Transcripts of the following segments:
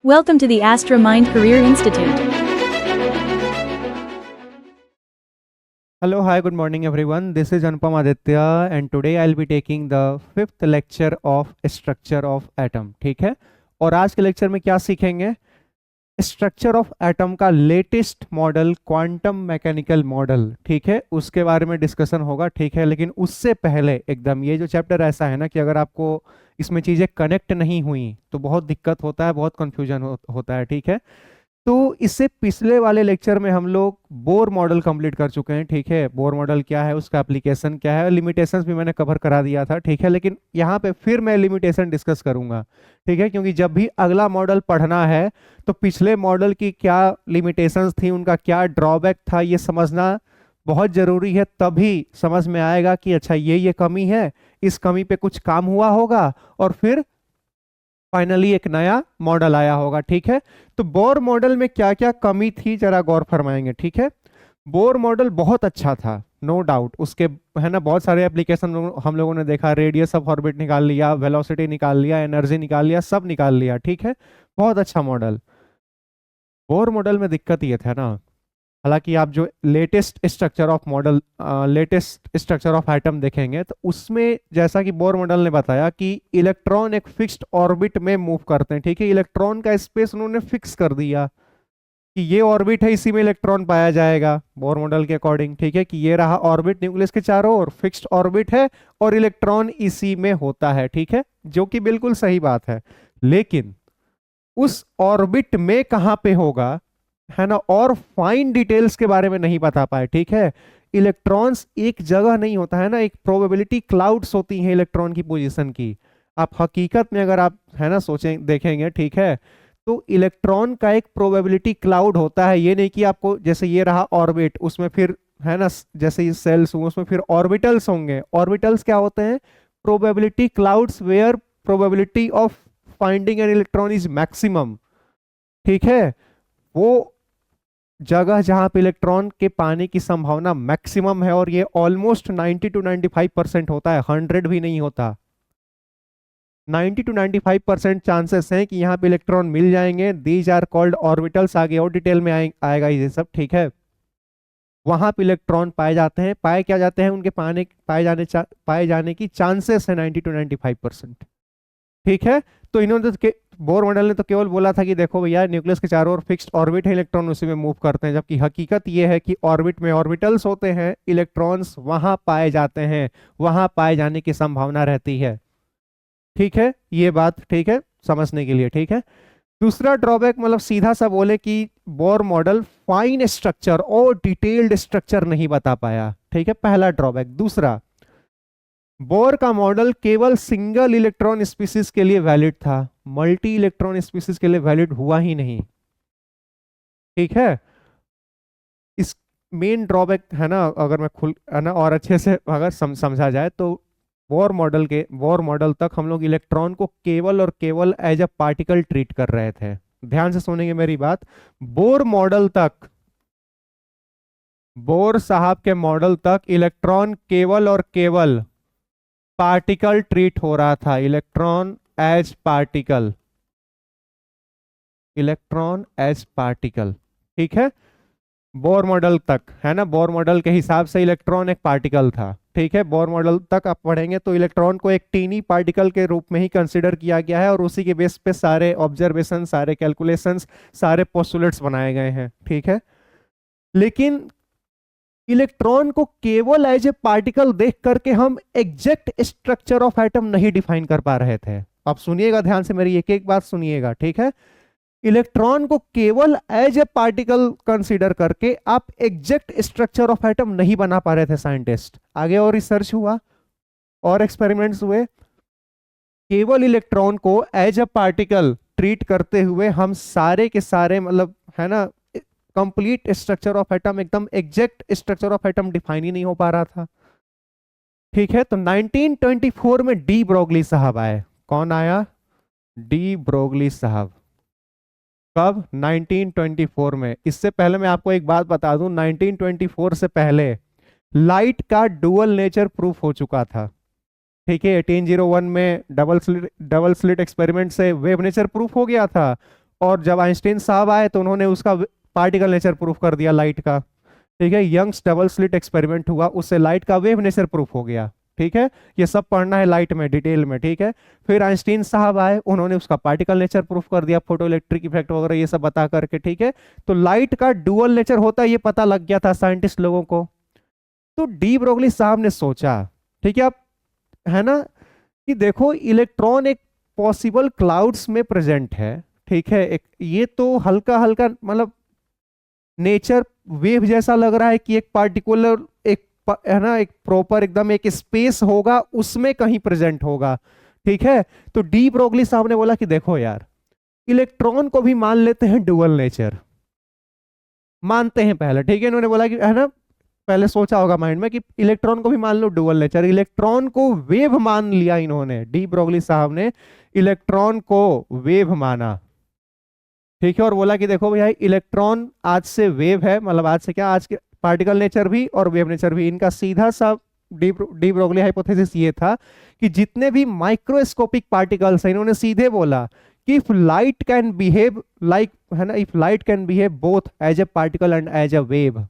Welcome to the Astra Mind Career Institute. Hello, hi, good morning everyone. This is Anupam Aditya and today I'll be taking the fifth lecture of structure of atom. ठीक है, और आज के lecture में क्या सीखेंगे? Structure of atom का latest model, quantum mechanical model, ठीक है, उसके बारे में डिस्कशन होगा, ठीक है। लेकिन उससे पहले एकदम ये जो चैप्टर ऐसा है ना कि अगर आपको इसमें चीज़ें कनेक्ट नहीं हुई तो बहुत दिक्कत होता है, बहुत कंफ्यूजन होता है, ठीक है। तो इससे पिछले वाले लेक्चर में हम लोग बोर मॉडल कंप्लीट कर चुके हैं, ठीक है। बोर मॉडल क्या है, उसका एप्लीकेशन क्या है, लिमिटेशंस भी मैंने कवर करा दिया था, ठीक है। लेकिन यहाँ पे फिर मैं लिमिटेशन डिस्कस करूंगा, ठीक है, क्योंकि जब भी अगला मॉडल पढ़ना है तो पिछले मॉडल की क्या लिमिटेशंस थी, उनका क्या ड्रॉबैक था, ये समझना बहुत जरूरी है। तभी समझ में आएगा कि अच्छा ये कमी है, इस कमी पे कुछ काम हुआ होगा और फिर फाइनली एक नया मॉडल आया होगा, ठीक है। तो बोर मॉडल में क्या क्या कमी थी जरा गौर फरमाएंगे, ठीक है। बोर मॉडल बहुत अच्छा था, नो डाउट, उसके है ना बहुत सारे एप्लीकेशन हम लोगों ने देखा, रेडियस ऑफ ऑर्बिट निकाल लिया, वेलोसिटी निकाल लिया, एनर्जी निकाल लिया, सब निकाल लिया, ठीक है, बहुत अच्छा मॉडल। बोर मॉडल में दिक्कत ये था ना, हालांकि आप जो latest structure of model, latest structure of atom देखेंगे तो उसमें जैसा कि बोर मॉडल ने बताया कि इलेक्ट्रॉन एक फिक्स्ड ऑर्बिट में मूव करते हैं, ठीक है। इलेक्ट्रॉन का स्पेस उन्होंने फिक्स कर दिया कि ये ऑर्बिट है, इसी में इलेक्ट्रॉन पाया जाएगा बोर मॉडल के अकॉर्डिंग, ठीक है, कि ये रहा ऑर्बिट न्यूक्लियस के चारों ओर फिक्स्ड ऑर्बिट है और इलेक्ट्रॉन इसी में होता है, ठीक है, जो कि बिल्कुल सही बात है। लेकिन उस ऑर्बिट में कहां पे होगा, है ना, और फाइन डिटेल्स के बारे में नहीं बता पाए, ठीक है। इलेक्ट्रॉन्स एक जगह नहीं होता है ना, एक प्रोबेबिलिटी क्लाउड्स होती हैं इलेक्ट्रॉन की पोजीशन की। आप हकीकत में अगर आप है ना सोचें देखेंगे, ठीक है, तो इलेक्ट्रॉन का एक प्रोबेबिलिटी क्लाउड होता है। ये नहीं कि आपको जैसे ये रहा ऑर्बिट, उसमें फिर है ना जैसे ये सेल्स हुए उसमें फिर ऑर्बिटल्स होंगे। ऑर्बिटल्स क्या होते हैं? Probability clouds where probability of finding an electron is maximum, ठीक है। वो जगह जहां पे इलेक्ट्रॉन के पाने की संभावना मैक्सिमम है, और ये ऑलमोस्ट 90 to 95% होता है, 100 भी नहीं होता। 90 to 95% चांसेस हैं कि यहाँ पे इलेक्ट्रॉन मिल जाएंगे। दीज आर कॉल्ड ऑर्बिटल्स, आगे और डिटेल में आएगा ये सब, ठीक है। वहां पे इलेक्ट्रॉन पाए जाते हैं, पाए क्या जाते हैं, उनके पाए जाने की चांसेस है 90 to 95%, ठीक है। तो इन्होंने तो बोर मॉडल ने तो केवल बोला था कि देखो भैया न्यूक्लियस के चारों ओर फिक्स्ड ऑर्बिट है, इलेक्ट्रॉन उसी में मूव करते हैं, जबकि हकीकत ये है कि ऑर्बिट में ऑर्बिटल्स होते हैं, इलेक्ट्रॉन्स वहां पाए जाते हैं, वहां पाए जाने की संभावना रहती है, ठीक है। ये बात ठीक है समझने के लिए, ठीक है। दूसरा ड्रॉबैक, मतलब सीधा सा बोले कि बोर मॉडल फाइन स्ट्रक्चर और डिटेल्ड स्ट्रक्चर नहीं बता पाया, ठीक है, पहला ड्रॉबैक। दूसरा, बोर का मॉडल केवल सिंगल इलेक्ट्रॉन स्पीसीज के लिए वैलिड था, मल्टी इलेक्ट्रॉन स्पीसीज के लिए वैलिड हुआ ही नहीं, ठीक है। इस मेन ड्रॉबैक है ना, अगर मैं खुल है ना और अच्छे से अगर समझा जाए तो बोर मॉडल तक हम लोग इलेक्ट्रॉन को केवल और केवल एज अ पार्टिकल ट्रीट कर रहे थे। ध्यान से सुनेंगे मेरी बात। बोर मॉडल तक, बोर साहब के मॉडल तक इलेक्ट्रॉन केवल और केवल पार्टिकल ट्रीट हो रहा था, electron as particle, electron as particle, ठीक है। बोर मॉडल तक है ना, बोर मॉडल के हिसाब से इलेक्ट्रॉन एक पार्टिकल था, ठीक है। बोर मॉडल तक आप पढ़ेंगे तो इलेक्ट्रॉन को एक टीनी पार्टिकल के रूप में ही कंसीडर किया गया है, और उसी के बेस पे सारे ऑब्जर्वेशन, सारे कैलकुलेशंस, सारे पोस्टुलेट्स बनाए गए हैं, ठीक है। लेकिन इलेक्ट्रॉन को केवल एज ए पार्टिकल देख करके हम एग्जैक्ट स्ट्रक्चर ऑफ एटम नहीं डिफाइन कर पा रहे थे। आप सुनिएगा ध्यान से, मेरी एक एक बात सुनिएगा, ठीक है। इलेक्ट्रॉन को केवल एज ए पार्टिकल कंसीडर करके आप एग्जैक्ट स्ट्रक्चर ऑफ एटम नहीं बना पा रहे थे साइंटिस्ट। आगे और रिसर्च हुआ और एक्सपेरिमेंट्स हुए, केवल इलेक्ट्रॉन को एज ए पार्टिकल ट्रीट करते हुए हम सारे के सारे, मतलब है ना, कंप्लीट स्ट्रक्चर ऑफ एटम, एकदम exact structure of atom define ही नहीं हो पा रहा था, ठीक है। तो 1924 में डी ब्रोगली साहब आए। कौन आया? डी ब्रोगली साहब। कब? 1924 में। इससे पहले मैं आपको एक बात बता दूं, 1924 से पहले लाइट का डुअल नेचर प्रूफ हो चुका था, ठीक है। 1801 में डबल स्लिट एक्सपेरिमेंट से वेव नेचर प्रूफ हो गया था, और जब आइंस्टीन साहब आए तो उन्होंने उसका पार्टिकल नेचर प्रूफ कर दिया लाइट का। ठीक है, यंग्स डबल स्लिट एक्सपेरिमेंट हुआ, उससे लाइट का वेव नेचर प्रूफ हो गया। ठीक है, ये सब पढ़ना है लाइट में डिटेल में। ठीक है, फिर आइंस्टीन साहब आए, उन्होंने उसका पार्टिकल नेचर प्रूफ कर दिया, फोटो इलेक्ट्रिक इफेक्ट वगैरह ये सब बता करके। ठीक है, तो लाइट का डुअल नेचर होता है ये पता लग गया था साइंटिस्ट लोगों को। तो डी ब्रोगली साहब ने सोचा, ठीक है, अब है ना, कि देखो इलेक्ट्रॉन एक पॉसिबल क्लाउड्स में प्रेजेंट है। ठीक है, एक ये तो हल्का हल्का मतलब नेचर वेव जैसा लग रहा है कि एक पार्टिकुलर एक है ना, एक प्रॉपर एकदम एक स्पेस होगा उसमें कहीं प्रेजेंट होगा। ठीक है, तो डी ब्रोगली साहब ने बोला कि देखो यार, इलेक्ट्रॉन को भी मान लेते हैं डुअल नेचर, मानते हैं पहले। ठीक है, इन्होंने बोला कि है ना, पहले सोचा होगा माइंड में कि इलेक्ट्रॉन को भी मान लो डुअल नेचर। इलेक्ट्रॉन को वेव मान लिया इन्होंने, डी ब्रोगली साहब ने इलेक्ट्रॉन को वेव माना। ठीक है, और बोला कि देखो भैया इलेक्ट्रॉन आज से वेव है, मतलब आज से क्या, आज के पार्टिकल नेचर भी और वेव नेचर भी। इनका सीधा सा डी ब्रोगली हाइपोथेसिस ये था कि जितने भी माइक्रोस्कोपिक पार्टिकल्स हैं, इन्होंने सीधे बोला कि if light can behave like, है ना, if light can behave both as a particle and as a wave,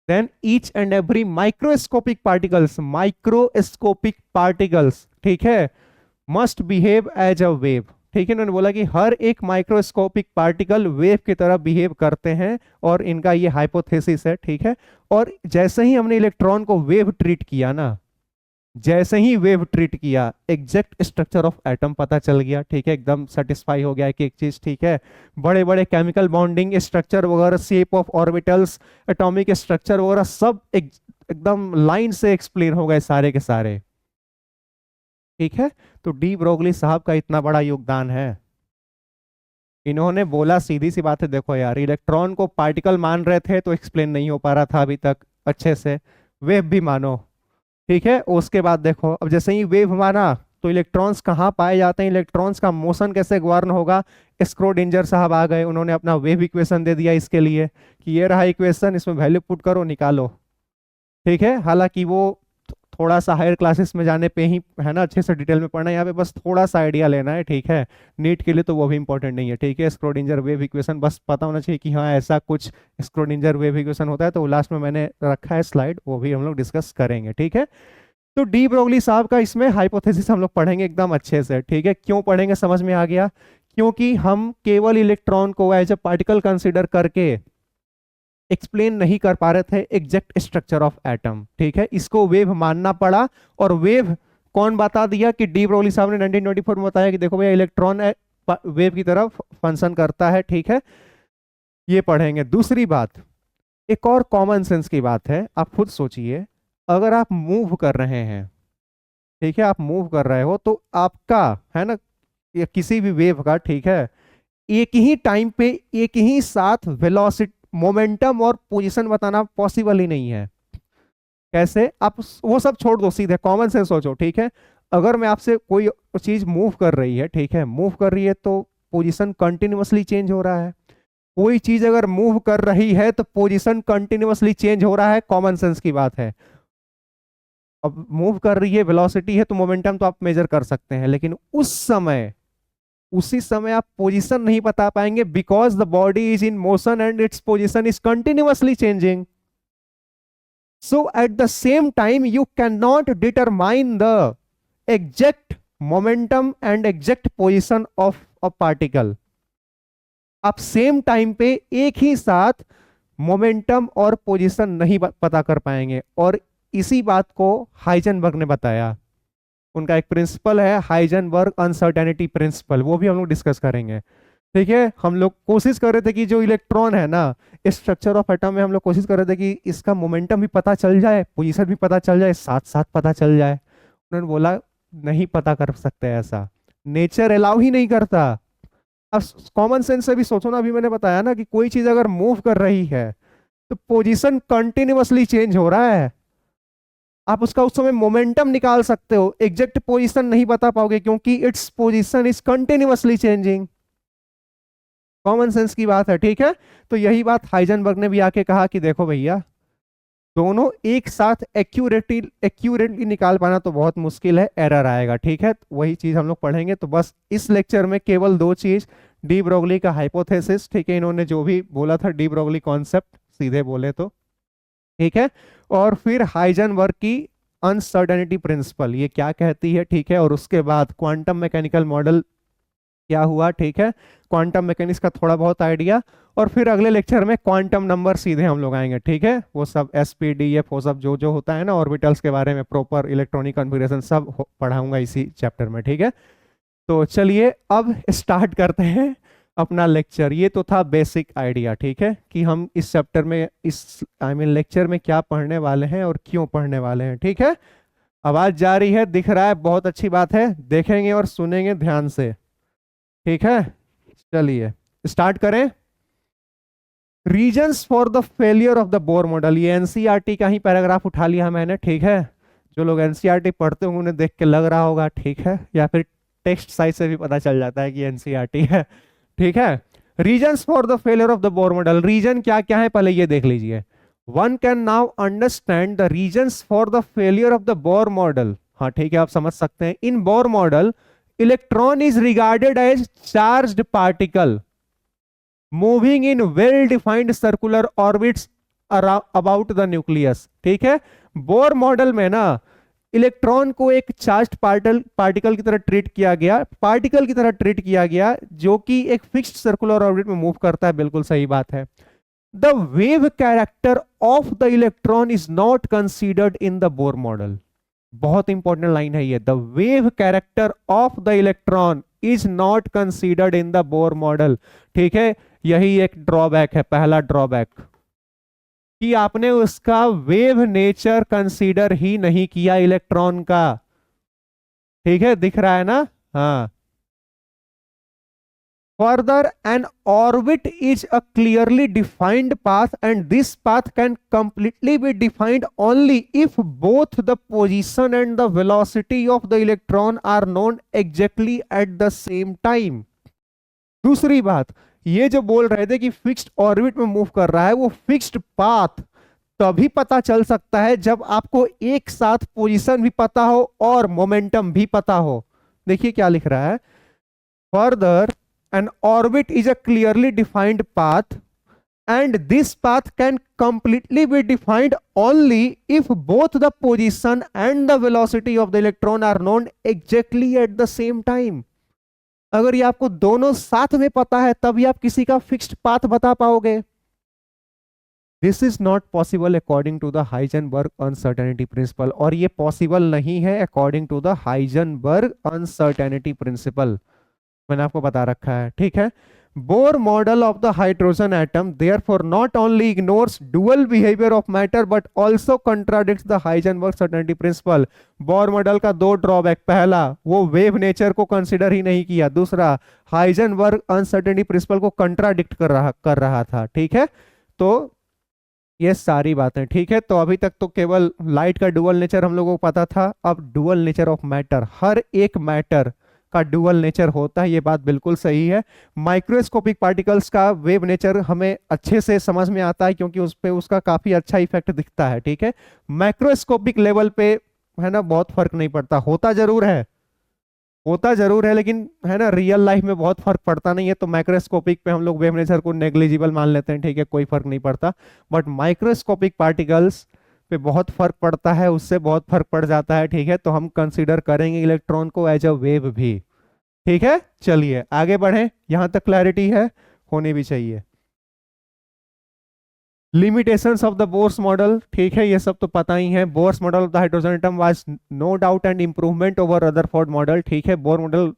then each and every microscopic particles, ठीक है, must behave as a wave। ठीक है, उन्होंने बोला कि हर एक माइक्रोस्कोपिक पार्टिकल वेव की तरह बिहेव करते हैं, और इनका ये हाइपोथेसिस है। ठीक है, और जैसे ही हमने इलेक्ट्रॉन को वेव ट्रीट किया ना, जैसे ही वेव ट्रीट किया, एग्जैक्ट स्ट्रक्चर ऑफ एटम पता चल गया। ठीक है, एकदम सेटिस्फाई हो गया कि एक चीज ठीक है, बड़े बड़े केमिकल बॉन्डिंग स्ट्रक्चर वगैरह, shape of orbitals, atomic structure वगैरह सब एकदम लाइन से एक्सप्लेन हो गए सारे के सारे। ठीक है, तो डी ब्रोगली साहब का इतना बड़ा योगदान है। इन्होंने बोला, सीधी सी बात है, देखो यार, इलेक्ट्रॉन को पार्टिकल मान रहे थे तो एक्सप्लेन नहीं हो पा रहा था अभी तक अच्छे से, वेव भी मानो। ठीक है, उसके बाद देखो, अब जैसे ही वेव माना तो इलेक्ट्रॉन्स कहाँ पाए जाते हैं, इलेक्ट्रॉन्स का मोशन कैसे गवर्न होगा, स्क्रोडिंजर साहब आ गए, उन्होंने अपना वेव इक्वेशन दे दिया इसके लिए कि ये रहा इक्वेशन, इसमें वैल्यू पुट करो निकालो। ठीक है, हालांकि वो थोड़ा सा हायर क्लासेस में जाने पे ही, है ना, अच्छे से डिटेल में पढ़ना है, यहाँ पे बस थोड़ा सा आइडिया लेना है। ठीक है, नीट के लिए तो वो भी इंपॉर्टेंट नहीं है। ठीक है, स्क्रोडिंजर वेव इक्वेशन बस पता होना चाहिए कि हाँ ऐसा कुछ स्क्रोडिंजर वेव इक्वेशन होता है, तो लास्ट में मैंने रखा है स्लाइड, वो भी हम लोग डिस्कस करेंगे। ठीक है, तो डी ब्रोगली साहब का इसमें हाइपोथेसिस हम लोग पढ़ेंगे एकदम अच्छे से। ठीक है, क्यों पढ़ेंगे समझ में आ गया, क्योंकि हम केवल इलेक्ट्रॉन को एज ए पार्टिकल कंसीडर करके एक्सप्लेन नहीं कर पा रहे थे एग्जैक्ट स्ट्रक्चर ऑफ एटम। ठीक है, इसको वेव मानना पड़ा, और वेव कौन बता दिया कि डी ब्रोगली साहब ने 1924 में बताया कि देखो भैया इलेक्ट्रॉन वेव की तरफ फंक्शन करता है। ठीक है, ये पढ़ेंगे। दूसरी बात, एक और कॉमन सेंस की बात है, आप खुद सोचिए, अगर आप मूव कर रहे हैं, ठीक है, आप मूव कर रहे हो, तो आपका, है ना, ये किसी भी वेव का, ठीक है, एक ही टाइम पे एक ही साथ वेलोसिटी, मोमेंटम और पोजीशन बताना पॉसिबल ही नहीं है। कैसे, आप वो सब छोड़ दो, सीधे कॉमन सेंस सोचो। ठीक है, अगर मैं आपसे कोई चीज मूव कर रही है, ठीक है, मूव कर रही है तो पोजीशन कंटिन्यूअसली चेंज हो रहा है। कोई चीज अगर मूव कर रही है तो पोजीशन कंटिन्यूअसली चेंज हो रहा है, कॉमन सेंस की बात है। अब मूव कर रही है, वेलोसिटी है, तो मोमेंटम तो आप मेजर कर सकते हैं, लेकिन उसी समय आप पोजीशन नहीं बता पाएंगे, because the body is in motion and its position is continuously changing. So at the same time you can not determine the exact momentum and exact position of a particle. आप same time पे एक ही साथ momentum और position नहीं पता कर पाएंगे, और इसी बात को हाइजेनबर्ग ने बताया। उनका एक प्रिंसिपल है हाइजेनबर्ग अनसर्टेनिटी प्रिंसिपल, वो भी हम लोग डिस्कस करेंगे। ठीक है, हम लोग कोशिश कर रहे थे कि जो इलेक्ट्रॉन है ना, स्ट्रक्चर ऑफ एटम में हम लोग कोशिश कर रहे थे कि इसका मोमेंटम भी पता चल जाए, पोजीशन भी पता चल जाए, साथ साथ पता चल जाए। उन्होंने बोला नहीं पता कर सकते, ऐसा नेचर अलाउ ही नहीं करता। अब कॉमन सेंस से भी सोचो ना, अभी मैंने बताया ना कि कोई चीज अगर मूव कर रही है तो पोजीशन कंटिन्यूअसली चेंज हो रहा है, आप उसका उस समय मोमेंटम निकाल सकते हो, एग्जैक्ट पोजीशन नहीं बता पाओगे क्योंकि its position is continuously changing. Common sense की बात है। ठीक है, तो यही बात हाइजेनबर्ग ने भी आके कहा कि देखो भैया, दोनों एक साथ एक्यूरेटली निकाल पाना तो बहुत मुश्किल है, एरर आएगा। ठीक है, वही चीज हम लोग पढ़ेंगे। तो बस इस लेक्चर में केवल दो चीज, डी ब्रोगली का हाइपोथेसिस, ठीक है, इन्होंने जो भी बोला था डी ब्रोगली कॉन्सेप्ट सीधे बोले तो, ठीक है। और फिर हाइजेनबर्ग की अनसर्टेनिटी प्रिंसिपल, ये क्या कहती है, ठीक है। और उसके बाद क्वांटम मैकेनिकल मॉडल क्या हुआ, ठीक है, क्वांटम मैकेनिक्स का थोड़ा बहुत आइडिया। और फिर अगले लेक्चर में क्वांटम नंबर सीधे हम लोग आएंगे, ठीक है, वो सब एसपीडीएफ वो सब जो जो होता है ना ऑर्बिटल्स के बारे में, प्रॉपर इलेक्ट्रॉनिक कॉन्फ़िगरेशन सब पढ़ाऊंगा इसी चैप्टर में, ठीक है। तो चलिए अब स्टार्ट करते हैं अपना लेक्चर। ये तो था बेसिक आइडिया, ठीक है, कि हम इस चैप्टर में इस लेक्चर में क्या पढ़ने वाले हैं और क्यों पढ़ने वाले हैं, ठीक है। आवाज जा रही है, दिख रहा है, बहुत अच्छी बात है, देखेंगे और सुनेंगे ध्यान से, ठीक है। चलिए स्टार्ट करें। Reasons for the failure of the Bohr model, ये एनसीईआरटी का ही पैराग्राफ उठा लिया मैंने, ठीक है। जो लोग एनसीईआरटी पढ़ते होंगे उन्हें देख के लग रहा होगा, ठीक है, या फिर टेक्स्ट साइज से भी पता चल जाता है कि एनसीईआरटी है, ठीक है। Reasons for the failure of the Bohr model, reason क्या क्या है पहले ये देख लीजिए। One can now understand the reasons for the failure of the Bohr model, हाँ ठीक है, आप समझ सकते हैं। In Bohr model electron is regarded as charged particle moving in well defined circular orbits about the nucleus, ठीक है। Bohr model में ना इलेक्ट्रॉन को एक चार्ज्ड पार्टिकल की तरह ट्रीट किया गया, पार्टिकल की तरह ट्रीट किया गया जो कि एक फिक्स्ड सर्कुलर ऑर्बिट में मूव करता है, बिल्कुल सही बात है। The wave character of the electron is not considered in the Bohr model, बहुत इंपॉर्टेंट लाइन है ये, the wave character of the electron is not considered in the Bohr model, ठीक है। यही एक ड्रॉबैक है, पहला ड्रॉबैक, कि आपने उसका वेव नेचर कंसीडर ही नहीं किया इलेक्ट्रॉन का, ठीक है, दिख रहा है ना, हाँ। Further, an orbit is a clearly defined path, and this path can completely be defined only if both the position and the velocity of the electron are known exactly at the same time. दूसरी बात, ये जो बोल रहे थे कि fixed orbit में move कर रहा है, वो फिक्स्ड पाथ तभी पता चल सकता है जब आपको एक साथ पोजीशन भी पता हो और मोमेंटम भी पता हो। देखिए क्या लिख रहा है, further an orbit is a clearly defined path, and this path can completely be defined only if both the position and the velocity of the electron are known exactly at the same time. अगर ये आपको दोनों साथ में पता है तभी आप किसी का फिक्स्ड पाथ बता पाओगे। This is not possible according to the Heisenberg uncertainty principle, और ये पॉसिबल नहीं है according to the Heisenberg uncertainty principle, मैंने आपको बता रखा है, ठीक है। Bohr model of the hydrogen atom therefore not only ignores dual behaviour of matter but also contradicts the Heisenberg certainty principle. Bohr model का दो ड्रॉबैक, पहला वो वेव नेचर को कंसीडर ही नहीं किया, दूसरा हाइजेनबर्ग अनसर्टेनिटी प्रिंसिपल को कंट्राडिक्ट कर रहा था, ठीक है। तो ये सारी बातें, ठीक है। तो अभी तक तो केवल लाइट का डुअल नेचर हम लोगों को पता था, अब डुअल नेचर ऑफ मैटर, हर एक मैटर का डुअल नेचर होता है, ये बात बिल्कुल सही है। माइक्रोस्कोपिक पार्टिकल्स का वेव नेचर हमें अच्छे से समझ में आता है क्योंकि उस पे उसका काफी अच्छा इफेक्ट दिखता है, ठीक है। मैक्रोस्कोपिक लेवल पे है ना बहुत फर्क नहीं पड़ता, होता जरूर है लेकिन है ना रियल लाइफ में बहुत फर्क पड़ता नहीं है। तो माइक्रोस्कोपिक पे हम लोग वेव नेचर को नेग्लिजिबल मान लेते हैं, ठीक है, कोई फर्क नहीं पड़ता। बट माइक्रोस्कोपिक पार्टिकल्स पे बहुत फर्क पड़ता है, उससे बहुत फर्क पड़ जाता है, ठीक है। तो हम कंसीडर करेंगे इलेक्ट्रॉन को एज अ वेव भी, ठीक है। चलिए आगे बढ़ें, यहां तक क्लैरिटी है, होनी भी चाहिए। Limitations of the Bohr's model, ठीक है, ये सब तो पता ही है। Bohr's model of the hydrogen atom was no doubt and improvement over Rutherford model, ठीक है। बोर मॉडल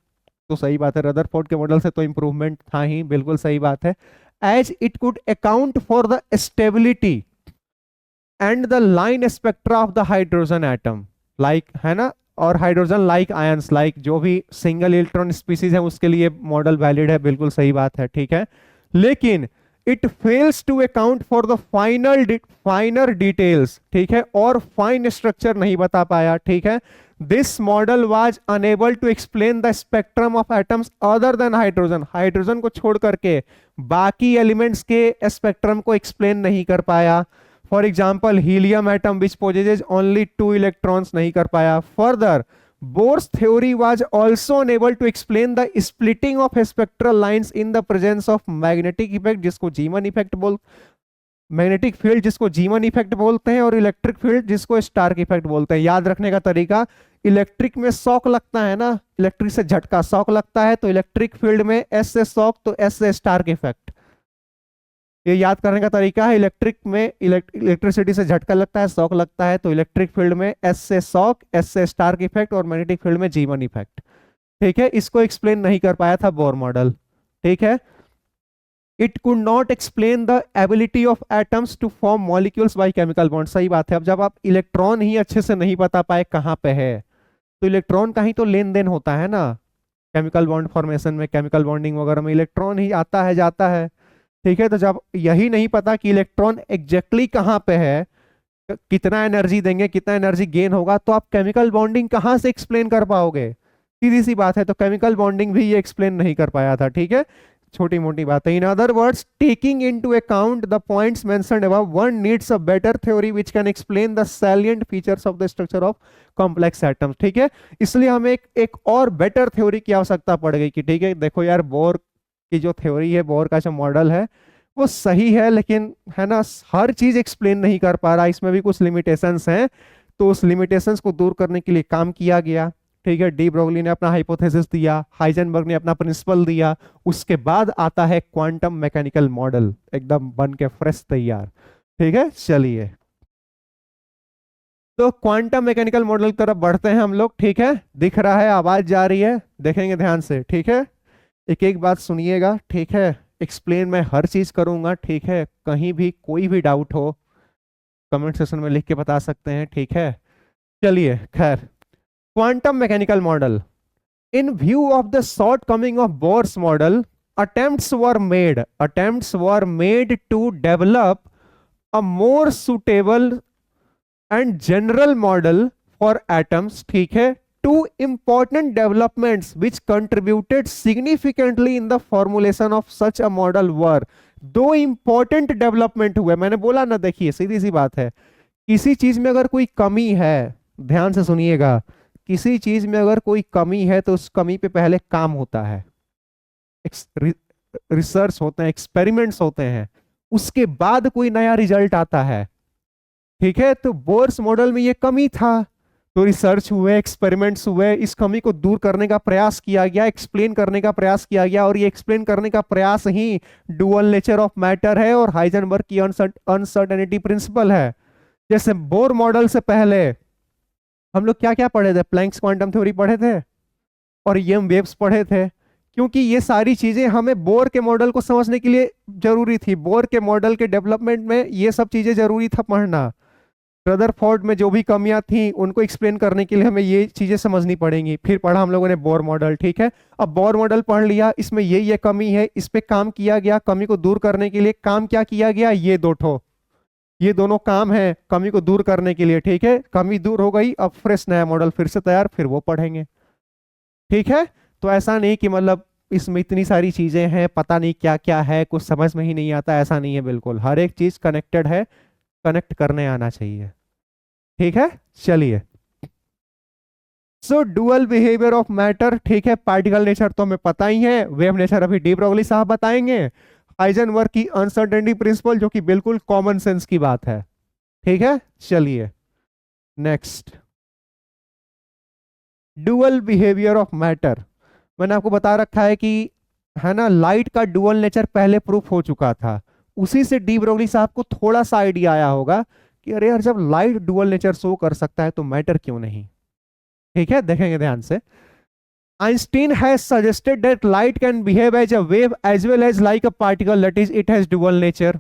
तो सही बात है, रदरफोर्ड के मॉडल से तो इंप्रूवमेंट था ही, बिल्कुल सही बात है। As it could account for the stability and the line spectra of the hydrogen atom, like है ना, और हाइड्रोजन लाइक आयंस, लाइक जो भी सिंगल इलेक्ट्रॉन स्पीसीज है उसके लिए मॉडल वैलिड है, बिल्कुल सही बात है, ठीक है। लेकिन it fails to account for the finer details, ठीक है, और फाइन स्ट्रक्चर नहीं बता पाया, ठीक है। This model was unable to explain the spectrum of atoms other than hydrogen, hydrogen को छोड़ करके बाकी एलिमेंट्स के स्पेक्ट्रम को एक्सप्लेन नहीं कर पाया। For example helium atom which possesses only 2 electrons नहीं कर पाया। Further Bohr's theory was also unable to explain the splitting of spectral lines in the presence of magnetic effect, जिसको जीमन इफेक्ट मैग्नेटिक फील्ड जिसको जीमन effect बोलते हैं, और electric field जिसको Stark effect बोलते हैं। याद रखने का तरीका, इलेक्ट्रिक में शॉक लगता है ना, इलेक्ट्रिक से झटका शॉक लगता है, तो इलेक्ट्रिक फील्ड में एस से शॉक तो एस से स्टार्क इफेक्ट। ये याद करने का तरीका है। इलेक्ट्रिक में इलेक्ट्रिसिटी से झटका लगता है, शॉक लगता है, तो इलेक्ट्रिक फील्ड में एस से शॉक, एस से स्टार्क इफेक्ट, और मैग्नेटिक फील्ड में जीमन इफेक्ट। ठीक है, इसको एक्सप्लेन नहीं कर पाया था बोर मॉडल। ठीक है, it could not explain the ability of atoms to form molecules by chemical bond. सही बात है। अब जब आप इलेक्ट्रॉन ही अच्छे से नहीं बता पाए कहाँ पे है, तो इलेक्ट्रॉन का ही तो लेन देन होता है ना केमिकल बॉन्ड फॉर्मेशन में, केमिकल बॉन्डिंग वगैरह में इलेक्ट्रॉन ही आता है जाता है। ठीक है, तो जब यही नहीं पता कि इलेक्ट्रॉन एग्जैक्टली कहाँ पे है, कितना एनर्जी देंगे, कितना एनर्जी गेन होगा, तो आप केमिकल बॉन्डिंग कहाँ से एक्सप्लेन कर पाओगे? सीधी सी बात है। तो केमिकल बॉन्डिंग भी ये एक्सप्लेन नहीं कर पाया था। ठीक है, छोटी मोटी बात है। In other words, taking into account the points mentioned above, one needs a better theory which can explain the salient features of the structure of complex atoms. ठीक है, इसलिए हमें एक और बेटर थ्योरी की आवश्यकता पड़ गई कि ठीक है देखो यार, बोर की जो थ्योरी है, बोर का जो मॉडल है वो सही है, लेकिन है ना हर चीज एक्सप्लेन नहीं कर पा रहा, इसमें भी कुछ लिमिटेशंस हैं। तो उस लिमिटेशंस को दूर करने के लिए काम किया गया। ठीक है, डी ब्रोगली ने अपना हाइपोथेसिस दिया, हाइजेनबर्ग ने अपना प्रिंसिपल दिया, उसके बाद आता है क्वांटम मैकेनिकल मॉडल, एकदम बन के फ्रेश तैयार। ठीक है, चलिए तो क्वांटम मैकेनिकल मॉडल की तरफ बढ़ते हैं हम लोग। ठीक है, दिख रहा है, आवाज जा रही है, देखेंगे ध्यान से। ठीक है, एक एक बात सुनिएगा। ठीक है, एक्सप्लेन मैं हर चीज करूंगा। ठीक है, कहीं भी कोई भी डाउट हो कमेंट सेक्शन में लिख के बता सकते हैं। ठीक है, चलिए खैर, quantum mechanical model. In view of the shortcoming of Bohr's model, attempts were made to develop a more suitable and general model for atoms। ठीक है, two important developments which contributed significantly in the formulation of such a model were, दो important development हुए। मैंने बोला ना, देखिए सीधी सी बात है, किसी चीज में अगर कोई कमी है, ध्यान से सुनिएगा, किसी चीज में अगर कोई कमी है तो उस कमी पे पहले काम होता है, रिसर्च होते हैं, एक्सपेरिमेंट्स होते हैं, उसके बाद कोई नया रिजल्ट आता है। ठीक है, तो बोर्स मॉडल में ये कमी था, तो रिसर्च हुए, एक्सपेरिमेंट्स हुए, इस कमी को दूर करने का प्रयास किया गया, एक्सप्लेन करने का प्रयास किया गया, और ये एक्सप्लेन करने का प्रयास ही डुअल नेचर ऑफ मैटर है और हाइजेनबर्ग की अनसर्टेनिटी प्रिंसिपल है। जैसे बोर मॉडल से पहले हम लोग क्या क्या पढ़े थे? प्लैंक्स क्वांटम थ्योरी पढ़े थे और यंग वेव्स पढ़े थे, क्योंकि ये सारी चीजें हमें बोर के मॉडल को समझने के लिए जरूरी थी। बोर के मॉडल के डेवलपमेंट में ये सब चीजें जरूरी था पढ़ना। रदरफोर्ड में जो भी कमियां थी उनको एक्सप्लेन करने के लिए हमें ये चीजें समझनी पड़ेंगी। फिर पढ़ा हम लोगों ने बोर मॉडल। ठीक है, अब बोर मॉडल पढ़ लिया, इसमें ये कमी है, इस पे काम किया गया, कमी को दूर करने के लिए काम क्या किया गया? ये दोनों काम है कमी को दूर करने के लिए। ठीक है, कमी दूर हो गई, अब फ्रेश नया मॉडल फिर से तैयार, फिर वो पढ़ेंगे। ठीक है, तो ऐसा नहीं कि मतलब इसमें इतनी सारी चीजें हैं, पता नहीं क्या क्या है, कुछ समझ में ही नहीं आता, ऐसा नहीं है बिल्कुल। हर एक चीज कनेक्टेड है, कनेक्ट करने आना चाहिए। ठीक है, चलिए। सो डुअल बिहेवियर ऑफ मैटर। ठीक है, पार्टिकल नेचर तो हमें पता ही है, वेव नेचर अभी डी ब्रोगली साहब बताएंगे। हाइजेनबर्ग की अनसर्टेनिटी प्रिंसिपल, जो कि बिल्कुल कॉमन सेंस की बात है। ठीक है, चलिए next, dual behaviour of matter. मैंने आपको बता रखा है कि है ना, लाइट का डुअल नेचर पहले प्रूफ हो चुका था, उसी से डी ब्रोगली साहब को थोड़ा सा आइडिया आया होगा कि अरे यार, जब लाइट डुअल नेचर शो कर सकता है तो मैटर क्यों नहीं। ठीक है, देखेंगे ध्यान से। Einstein has suggested that light can behave as a wave as well as like a particle, that is it has dual nature।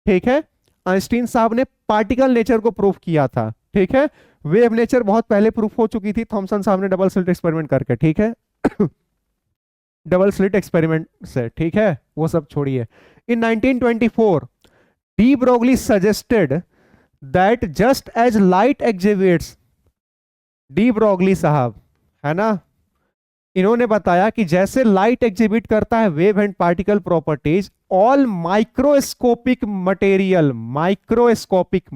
ठीक है, आइंस्टीन साहब ने पार्टिकल नेचर को प्रूफ किया था। ठीक है, वेव नेचर बहुत पहले प्रूफ हो चुकी थी, थॉमसन साहब ने डबल स्लिट एक्सपेरिमेंट करके। ठीक है डबल स्लिट एक्सपेरिमेंट से। ठीक है, वो सब छोड़िए। In 1924 de Broglie suggested that just as light exhibits, de Broglie साहब है ना, इन्होंने बताया कि जैसे लाइट एग्जिबिट करता है wave and particle properties, all microscopic material, microscopic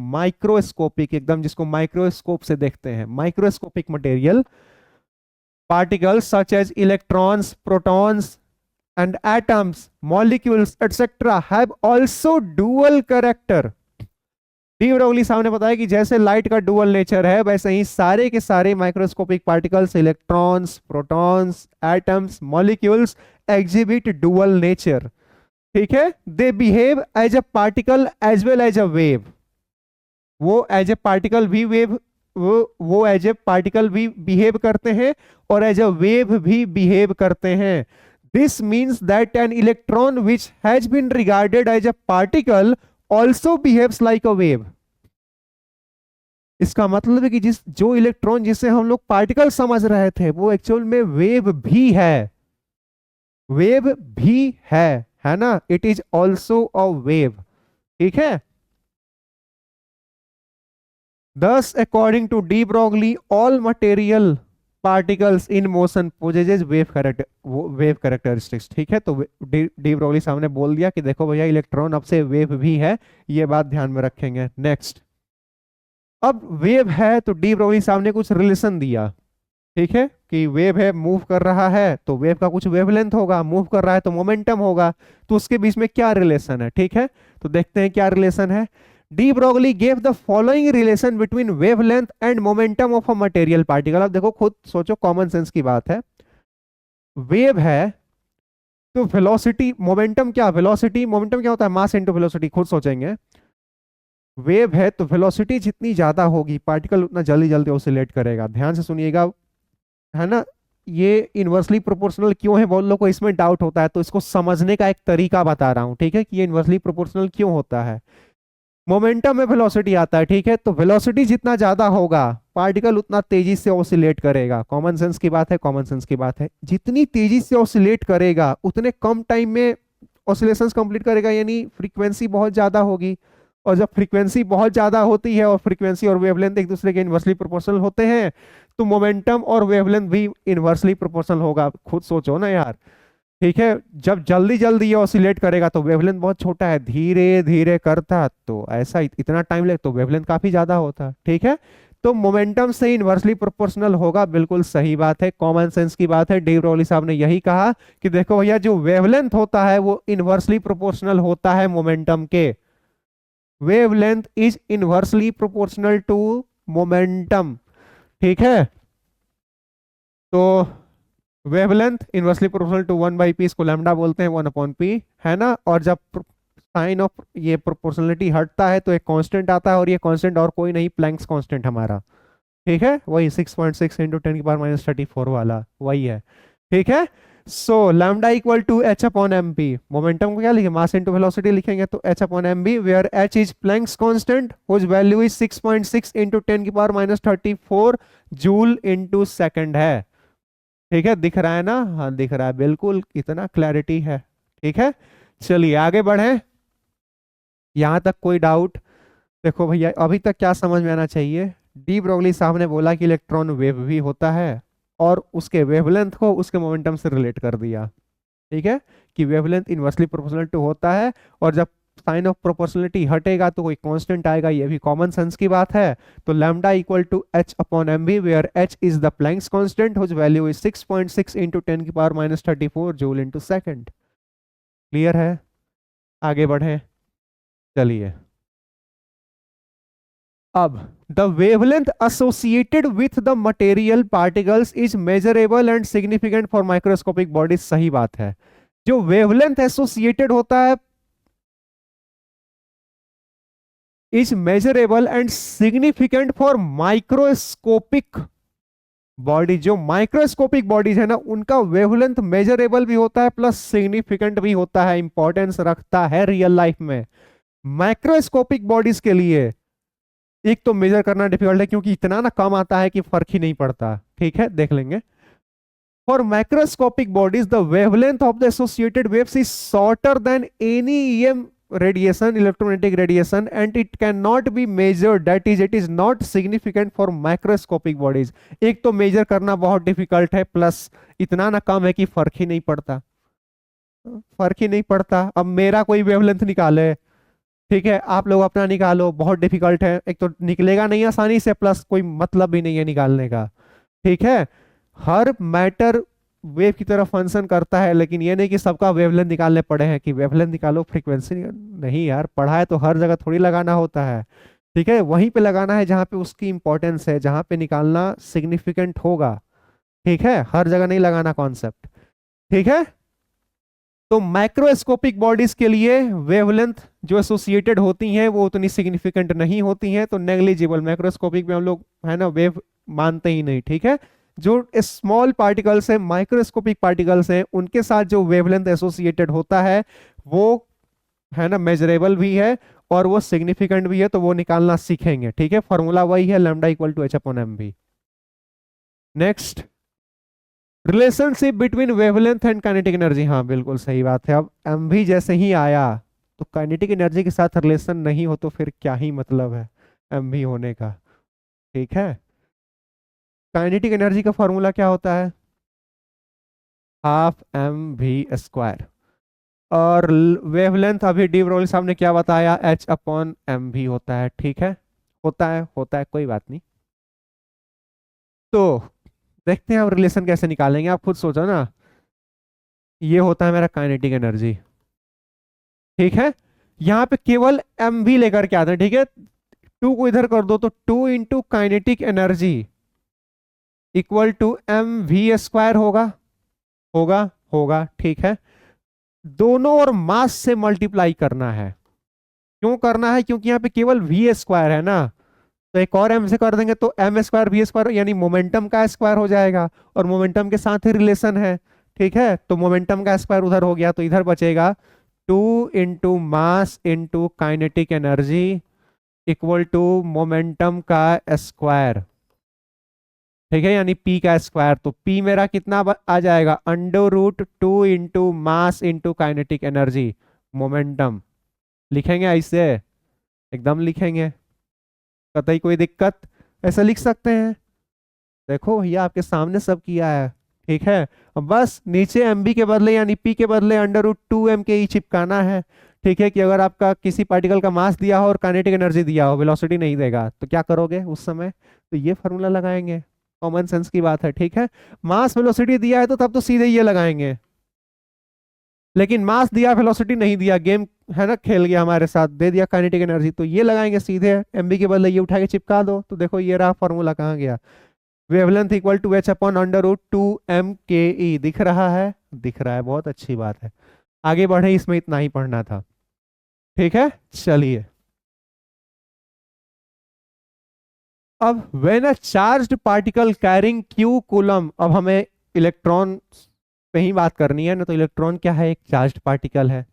एकदम, जिसको माइक्रोस्कोप से देखते हैं, microscopic material particles such as electrons, protons and atoms, molecules etc. have also dual character. D Broglie साहब ने बताया कि जैसे लाइट का डुअल नेचर है, वैसे ही सारे के सारे microscopic particles, electrons, protons, atoms, molecules exhibit dual nature. ठीक है, they behave as a particle as well as a wave. वो एज ए पार्टिकल भी वेव वो एज ए पार्टिकल भी बिहेव करते हैं और एज अ वेव भी बिहेव करते हैं। This means that an electron which has been regarded as a particle also behaves like a wave. इसका मतलब है कि जो इलेक्ट्रॉन जिसे हम लोग पार्टिकल समझ रहे थे वो एक्चुअल में वेव भी है, वेव भी है ना, it is also a wave. ठीक है, thus according to de Broglie all material particles in motion possesses wave characteristics। ठीक है, तो डी ब्रोगली साहब ने बोल दिया कि देखो भैया इलेक्ट्रॉन अब से वेव भी है, ये बात ध्यान में रखेंगे। नेक्स्ट, अब वेव है तो डी ब्रोगली साहब ने कुछ रिलेशन दिया। ठीक है, कि वेव है, मूव कर रहा है तो वेव का कुछ वेवलेंथ होगा, मूव कर रहा है तो मोमेंटम होगा, तो उसके बीच में क्या रिलेशन है। ठीक है, तो देखते हैं क्या रिलेशन है। De Broglie gave the following relation between wavelength and momentum of a material particle। अब देखो खुद सोचो, कॉमन सेंस की बात है। वेव है तो वेलोसिटी, मोमेंटम क्या, वेलोसिटी, मोमेंटम क्या होता है, मास इनटू वेलोसिटी। खुद सोचेंगे, वेव है तो वेलोसिटी जितनी ज्यादा होगी पार्टिकल उतना जल्दी जल्दी ऑसिलेट करेगा। ध्यान से सुनिएगा, है ना। ये इनवर्सली प्रोपोर्शनल क्यों है, बहुत लोगों को इसमें डाउट होता है, तो इसको समझने का एक तरीका बता रहा हूं। ठीक है, कि ये इनवर्सली प्रोपोर्शनल क्यों होता है। मोमेंटम में वेलोसिटी आता है, ठीक है, तो वेलोसिटी जितना ज्यादा होगा पार्टिकल उतना तेजी से ऑसिलेट करेगा। कॉमन सेंस की बात है, कॉमन सेंस की बात है। जितनी तेजी से ऑसिलेट करेगा उतने कम टाइम में ऑसिलेशंस कंप्लीट करेगा, यानी फ्रीक्वेंसी बहुत ज्यादा होगी। और जब फ्रीक्वेंसी बहुत ज्यादा होती है और फ्रीक्वेंसी और वेवलेंथ एक दूसरे के इनवर्सली प्रोपोर्शनल होते हैं, तो मोमेंटम और वेवलेंथ भी इनवर्सली प्रोपोर्शनल होगा। खुद सोचो ना यार। ठीक है, जब जल्दी जल्दी ये ऑसिलेट करेगा तो वेवलेंथ बहुत छोटा है, धीरे धीरे करता तो ऐसा इतना टाइम लगे तो वेवलेंथ काफी ज्यादा होता। ठीक है, तो मोमेंटम से इनवर्सली प्रोपोर्शनल होगा, बिल्कुल सही बात है, कॉमन सेंस की बात है। डी ब्रोगली साहब ने यही कहा कि देखो भैया जो वेवलेंथ होता है वो इनवर्सली प्रोपोर्शनल होता है मोमेंटम के। Wavelength is inversely proportional to momentum. ठीक है, तो wavelength inversely proportional to 1/p, इसको लैम्डा बोलते हैं, 1/p, है ना। और जब साइन ऑफ ये प्रोपोर्शनलिटी हटता है तो एक कांस्टेंट आता है, और ये कांस्टेंट और कोई नहीं, प्लैंक्स कांस्टेंट हमारा। ठीक है, वही 6.6 × 10⁻³ वाला वही है। ठीक है, so lambda equal to h/mp। Momentum को क्या लिखेंगे, मास इनटू वेलोसिटी लिखेंगे, तो h/mv, where h is Planck's constant whose value is 6.6 × 10⁻34 joule into second है। ठीक है, दिख रहा है ना, हाँ दिख रहा है, बिल्कुल इतना क्लैरिटी है। ठीक है, चलिए आगे बढ़े। यहां तक कोई डाउट? देखो भैया अभी तक क्या समझ में आना चाहिए, डी ब्रोगली साहब ने बोला कि इलेक्ट्रॉन वेव भी होता है और उसके वेवलेंथ को उसके मोमेंटम से रिलेट कर दिया। ठीक है, कि वेवलेंथ इनवर्सली प्रोपोर्शनल टू होता है, और जब साइन ऑफ प्रोपोर्शनलिटी हटेगा तो कोई कांस्टेंट आएगा, ये भी कॉमन सेंस की बात है। तो lambda equal to h/mv, where h is the Planck's constant whose value is 6.6 × 10⁻34 joule into second. Clear है? आगे बढ़े, चलिए। अब the wavelength associated with the material particles is measurable and significant for microscopic bodies. सही बात है, जो wavelength associated होता है is measurable and significant for microscopic body. जो माइक्रोस्कोपिक बॉडीज है ना, उनका वेवलेंथ मेजरेबल भी होता है प्लस सिग्निफिकेंट भी होता है, इंपॉर्टेंस रखता है रियल लाइफ में। माइक्रोस्कोपिक बॉडीज के लिए एक तो मेजर करना डिफिकल्ट है क्योंकि इतना ना कम आता है कि फर्क ही नहीं पड़ता। ठीक है, देख लेंगे। For microscopic bodies the wavelength of the associated waves is shorter than any EM radiation, electromagnetic radiation, and it cannot be measured, that is it is not significant for microscopic bodies। एक तो major करना बहुत difficult है, plus इतना ना कम है कि फर्क ही नहीं पड़ता, फर्क ही नहीं पड़ता। अब मेरा कोई वेवलेंथ निकाले, ठीक है, आप लोग अपना निकालो, बहुत डिफिकल्ट है, एक तो निकलेगा नहीं आसानी से, प्लस कोई मतलब भी नहीं है निकालने का। ठीक है, हर मैटर वेव की तरह फंक्शन करता है, लेकिन ये नहीं कि सबका वेवलेंथ निकालने पड़े हैं कि वेवलेंथ निकालो फ्रीक्वेंसी नहीं यार, पढ़ा है तो हर जगह थोड़ी लगाना होता है। ठीक है, वहीं पे लगाना है जहाँ पे उसकी इंपॉर्टेंस है, जहाँ पे निकालना सिग्निफिकेंट होगा। ठीक है, हर जगह नहीं लगाना कॉन्सेप्ट। ठीक है, तो माइक्रोस्कोपिक बॉडीज के लिए वेवलेंथ जो एसोसिएटेड होती हैं वो उतनी सिग्निफिकेंट नहीं होती हैं, तो नेग्लिजिबल, माइक्रोस्कोपिक में हम लोग है ना वेव मानते ही नहीं। ठीक है, जो स्मॉल पार्टिकल्स है, माइक्रोस्कोपिक पार्टिकल्स हैं, उनके साथ जो वेवलेंथ एसोसिएटेड होता है वो है ना मेजरेबल भी है और वो सिग्निफिकेंट भी है, तो वो निकालना सीखेंगे। ठीक है, फॉर्मूला वही है, lambda equal to H upon M भी। Next, relationship between wavelength and kinetic energy. हाँ बिल्कुल सही बात है। अब एम भी जैसे ही आया तो काइनेटिक एनर्जी के साथ रिलेशन नहीं हो तो फिर क्या ही मतलब है एम भी होने का। ठीक है, काइनेटिक एनर्जी का फॉर्मूला क्या होता है? हाफ एम भी स्क्वायर। और वेवलेंथ अभी डी ब्रोगली साहब ने क्या बताया? एच अपॉन एम भी होता है। ठीक है, होता है कोई बात नहीं। तो देखते हैं अब रिलेशन कैसे निकालेंगे, आप खुद सोचो ना। ये होता है मेरा काइनेटिक एनर्जी। ठीक है, यहाँ पे केवल एम भी लेकर के आते हैं। ठीक है, टू को इधर कर दो तो 2 into kinetic energy equal to m v square होगा। होगा होगा ठीक है, दोनों और मास से मल्टीप्लाई करना है। क्यों करना है? क्योंकि यहाँ पे केवल वी स्क्वायर है ना, तो एक और एम से कर देंगे तो एम स्क्वायर वी स्क्वायर यानी मोमेंटम का स्क्वायर हो जाएगा, और मोमेंटम के साथ ही रिलेशन है। ठीक है, तो मोमेंटम का स्क्वायर उधर हो गया तो इधर बचेगा 2 into mass into kinetic energy equal to momentum का स्क्वायर। ठीक है, यानी पी का स्क्वायर, तो पी मेरा कितना आ जाएगा? Under root 2 into mass into kinetic energy momentum. लिखेंगे ऐसे, एकदम लिखेंगे, कतई कोई दिक्कत? ऐसा लिख सकते हैं। देखो भैया आपके सामने सब किया है। ठीक है, अब बस नीचे एम बी के बदले यानी पी के बदले अंडर रूट 2 एम के ही चिपकाना है। ठीक है, कि अगर आपका किसी पार्टिकल का मास दिया हो और काइनेटिक एनर्जी दिया हो, वेलोसिटी नहीं देगा, तो क्या करोगे उस समय? तो ये फॉर्मूला लगाएंगे, कॉमन सेंस की बात है। ठीक है, मास वेलोसिटी दिया है तो तब तो सीधे ये लगाएंगे, लेकिन मास दिया वेलोसिटी नहीं दिया, गेम है ना खेल गया हमारे साथ, दे दिया काइनेटिक एनर्जी, तो ये लगाएंगे सीधे, एमबी के बदले ये उठा के चिपका दो। तो देखो ये रहा फॉर्मूला, कहाँ गया? Wavelength equal to H upon under root 2 m k e. दिख रहा है? दिख रहा है, बहुत अच्छी बात है। आगे बढ़े, इसमें इतना ही पढ़ना था। ठीक है, चलिए अब when a charged particle carrying Q coulomb, अब हमें इलेक्ट्रॉन पे ही बात करनी है ना, तो इलेक्ट्रॉन क्या है? एक चार्ज्ड पार्टिकल है।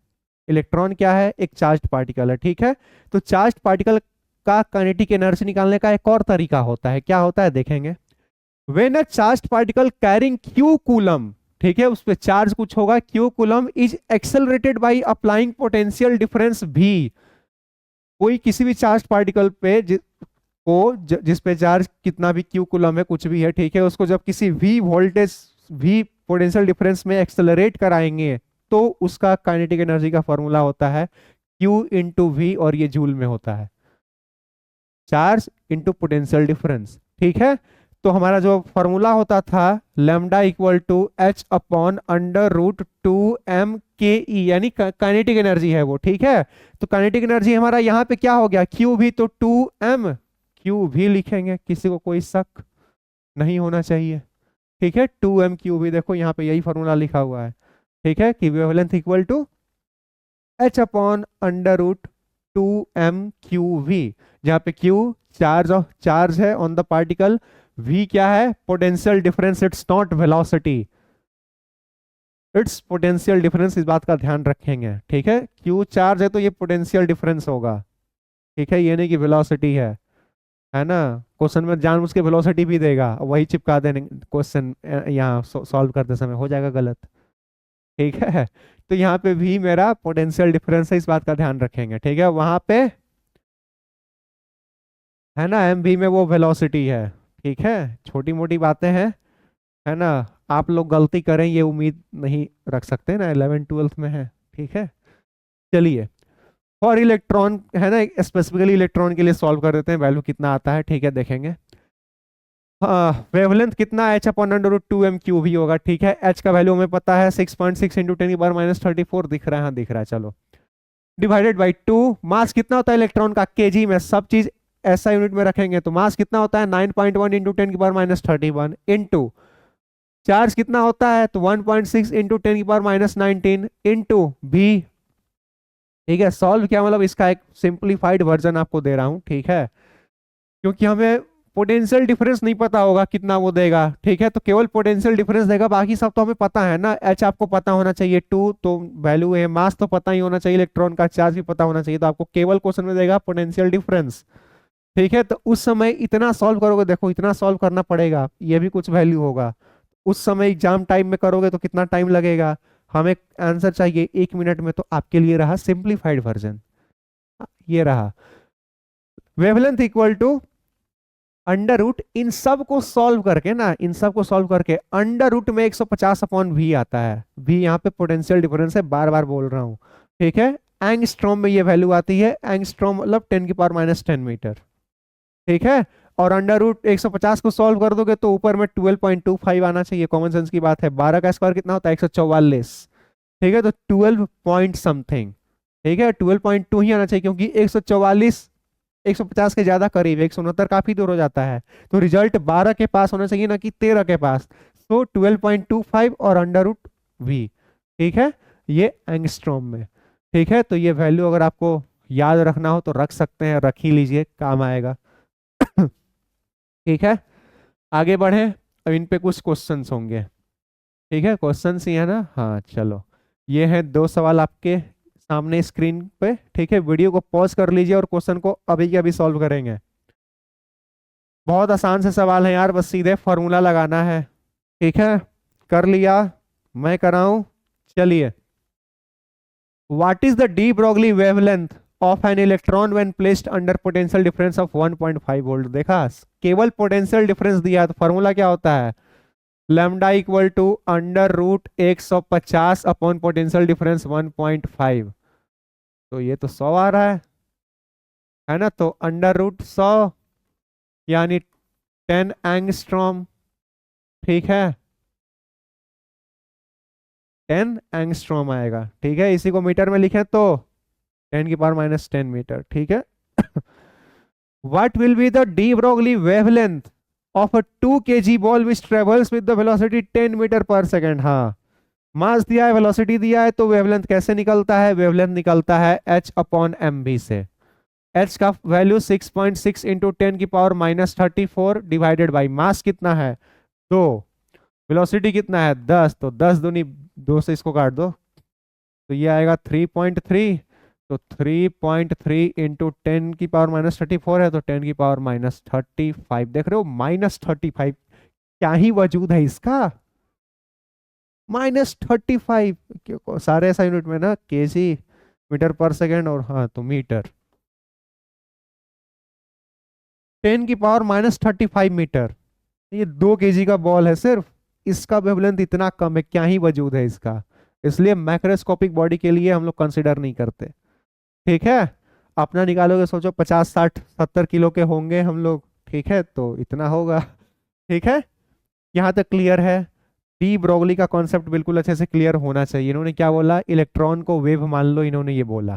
इलेक्ट्रॉन क्या है? एक चार्ज्ड पार्टिकल है। ठीक है, तो चार्ज्ड पार्टिकल का काइनेटिक एनर्जी निकालने का एक और तरीका होता है। क्या होता है देखेंगे। When a charged particle carrying Q coulomb, ठीक है, उस पर चार्ज कुछ होगा, Q coulomb is accelerated by applying potential difference भी। कोई किसी भी चार्ज पार्टिकल पे जिस पे चार्ज कितना भी क्यू कूलम है, कुछ भी है, ठीक है, उसको जब किसी V voltage V potential difference में एक्सेलरेट कराएंगे तो उसका काइनेटिक एनर्जी का फॉर्मूला होता है क्यू इंटू वी, और ये जूल में होता है, चार्ज इंटू पोटेंशियल डिफरेंस। ठीक है, तो हमारा जो फॉर्मूला होता था lambda equal to H upon under root 2 m k e, यानी काइनेटिक एनर्जी है वो। ठीक है, तो काइनेटिक एनर्जी हमारा यहाँ पे क्या हो गया? क्यू भी, तो 2 एम क्यू भी लिखेंगे, किसी को कोई शक नहीं होना चाहिए। ठीक है, 2 एम क्यू भी, देखो यहाँ पे यही फॉर्मूला लिखा हुआ है। ठीक है, कि wavelength equal to H upon under root 2 m q v, जहाँ पे क्यू चार्ज है ऑन द पार्टिकल, v क्या है? Potential difference, it's not velocity, it's potential difference, इस बात का ध्यान रखेंगे। ठीक है, q चार्ज है तो ये पोटेंशियल डिफरेंस होगा। ठीक है, ये नहीं कि वेलोसिटी है ना। क्वेश्चन में जानबूझ के वेलोसिटी भी देगा, वही चिपका देने क्वेश्चन यहाँ सॉल्व करते समय हो जाएगा गलत। ठीक है, तो यहाँ पे भी मेरा पोटेंशियल डिफरेंस है, इस बात का ध्यान रखेंगे। ठीक है, वहां पे है ना एम भी में वो वेलोसिटी है। ठीक है, छोटी मोटी बातें हैं, है ना, आप लोग गलती करें ये उम्मीद नहीं रख सकते ना, 11th-12th में है। ठीक है, चलिए और इलेक्ट्रॉन है ना, स्पेसिफिकली इलेक्ट्रॉन के लिए सॉल्व कर देते हैं, वैल्यू कितना आता है। ठीक है, देखेंगे वेवलेंथ कितना h upon under root 2m³ भी होगा, ठीक है। h का वैल्यू हमें पता है 6.6 इंटू 10 की पावर -34 दिख रहा है, हाँ दिख रहा है, चलो। डिवाइडेड बाई 2, मास कितना होता है इलेक्ट्रॉन का केजी में, सब चीज ऐसा यूनिट में रखेंगे तो मास कितना होता है 9.1 इंटू 10 की पावर -31 इंटू चार्ज कितना होता है तो 1.6 इंटू 10 की पावर -19 इंटू भी, ठीक है। सॉल्व किया मतलब इसका एक सिंप्लीफाइड वर्जन आपको दे रहा हूं, ठीक है, क्योंकि हमें पोटेंशियल डिफरेंस नहीं पता होगा कितना वो देगा, ठीक है, तो केवल पोटेंशियल डिफरेंस देगा, बाकी सब तो हमें पता है ना। एच आपको पता होना चाहिए 2 तो वैल्यू है, मास तो पता ही होना चाहिए, इलेक्ट्रॉन का चार्ज भी पता होना चाहिए, तो आपको केवल क्वेश्चन में देगा पोटेंशियल डिफरेंस, ठीक है। तो उस समय इतना सॉल्व करोगे, देखो इतना सॉल्व करना पड़ेगा, ये भी कुछ वैल्यू होगा, उस समय एग्जाम टाइम में करोगे तो कितना टाइम लगेगा, हमें आंसर चाहिए 1 मिनट में, तो आपके लिए रहा सिंप्लीफाइड वर्जन, ये रहा। Wavelength equal to under root, इन सब को सॉल्व करके ना, इन सब को सॉल्व करके अंडर रूट में 150 अपॉन वी आता है, वी यहाँ पे पोटेंशियल डिफरेंस है, बार बार बोल रहा हूँ, ठीक है। एंगस्ट्रॉम में ये वैल्यू आती है, एंगस्ट्रॉम मतलब 10 की पावर -10 मीटर, ठीक है। और अंडर रूट 150 को सॉल्व कर दोगे तो ऊपर में 12.25 आना चाहिए, कॉमन सेंस की बात है, 12 का स्क्वायर कितना होता है 144, ठीक है, तो 12 पॉइंट समथिंग, ठीक है, 12.2 ही आना चाहिए, क्योंकि 144 150 के ज्यादा करीब, 169 काफी दूर हो जाता है, तो रिजल्ट 12 के पास होना चाहिए ना कि 13 के पास, तो 12.25 और अंडर रूट वी, ठीक है, ये एंगस्ट्रॉम में, ठीक है। तो ये वैल्यू अगर आपको याद रखना हो तो रख सकते हैं, रख ही लीजिए, काम आएगा। ठीक है, आगे बढ़े, अब इन पे कुछ क्वेश्चंस होंगे, ठीक है, क्वेश्चंस ही है ना, हाँ चलो, ये है 2 सवाल आपके सामने स्क्रीन पे, ठीक है। वीडियो को पॉज कर लीजिए और क्वेश्चन को अभी के अभी सॉल्व करेंगे। बहुत आसान से सवाल है यार, बस सीधे फॉर्मूला लगाना है, ठीक है। कर लिया, मैं कराऊं, चलिए। What is the de Broglie wavelength of an electron when placed under potential difference of 1.5 volt, देखा केवल पोटेंशियल डिफरेंस दिया, तो फॉर्मूला क्या होता है, lambda equal to under root 150 upon potential difference 1.5, तो ये तो 100 आ रहा है ना, तो अंडर रूट 100 यानी 10 एंगस्ट्रॉम, ठीक है, 10 एंगस्ट्रॉम आएगा, ठीक है। इसी को मीटर में लिखें तो 10 की पावर -10 मीटर, ठीक है। What will be the de Broglie wavelength of a 2 kg ball which travels with the velocity 10 metre per second, हाँ मास दिया है, वेलोसिटी दिया है, तो वेवलेंथ कैसे निकलता है, वेवलेंथ निकलता है h अपॉन mv से, h का वैल्यू 6.6 इंटू 10 की पावर -34 डिवाइडेड बाई मास कितना है 2, वेलोसिटी कितना है 10, तो 10 दूनी 2 से इसको काट दो, तो ये आएगा 3.3, तो 3.3 इंटू 10 की पावर -34 है, तो 10 की पावर -35, देख रहे हो -35, क्या ही वजूद है इसका, -35, सारे ऐसा यूनिट में ना, केजी मीटर पर सेकेंड, और हाँ तो मीटर, 10 की पावर -35 मीटर, ये 2 kg का बॉल है सिर्फ, इसका वेवलेंथ इतना कम है, क्या ही वजूद है इसका, इसलिए मैक्रोस्कोपिक बॉडी के लिए हम लोग कंसिडर नहीं करते, ठीक है। अपना निकालोगे, सोचो 50 60 70 किलो के होंगे हम लोग, ठीक है, तो इतना होगा, ठीक है। यहाँ तक क्लियर है, डी ब्रोगली का कॉन्सेप्ट बिल्कुल अच्छे से क्लियर होना चाहिए। इन्होंने क्या बोला, इलेक्ट्रॉन को वेव मान लो, इन्होंने ये बोला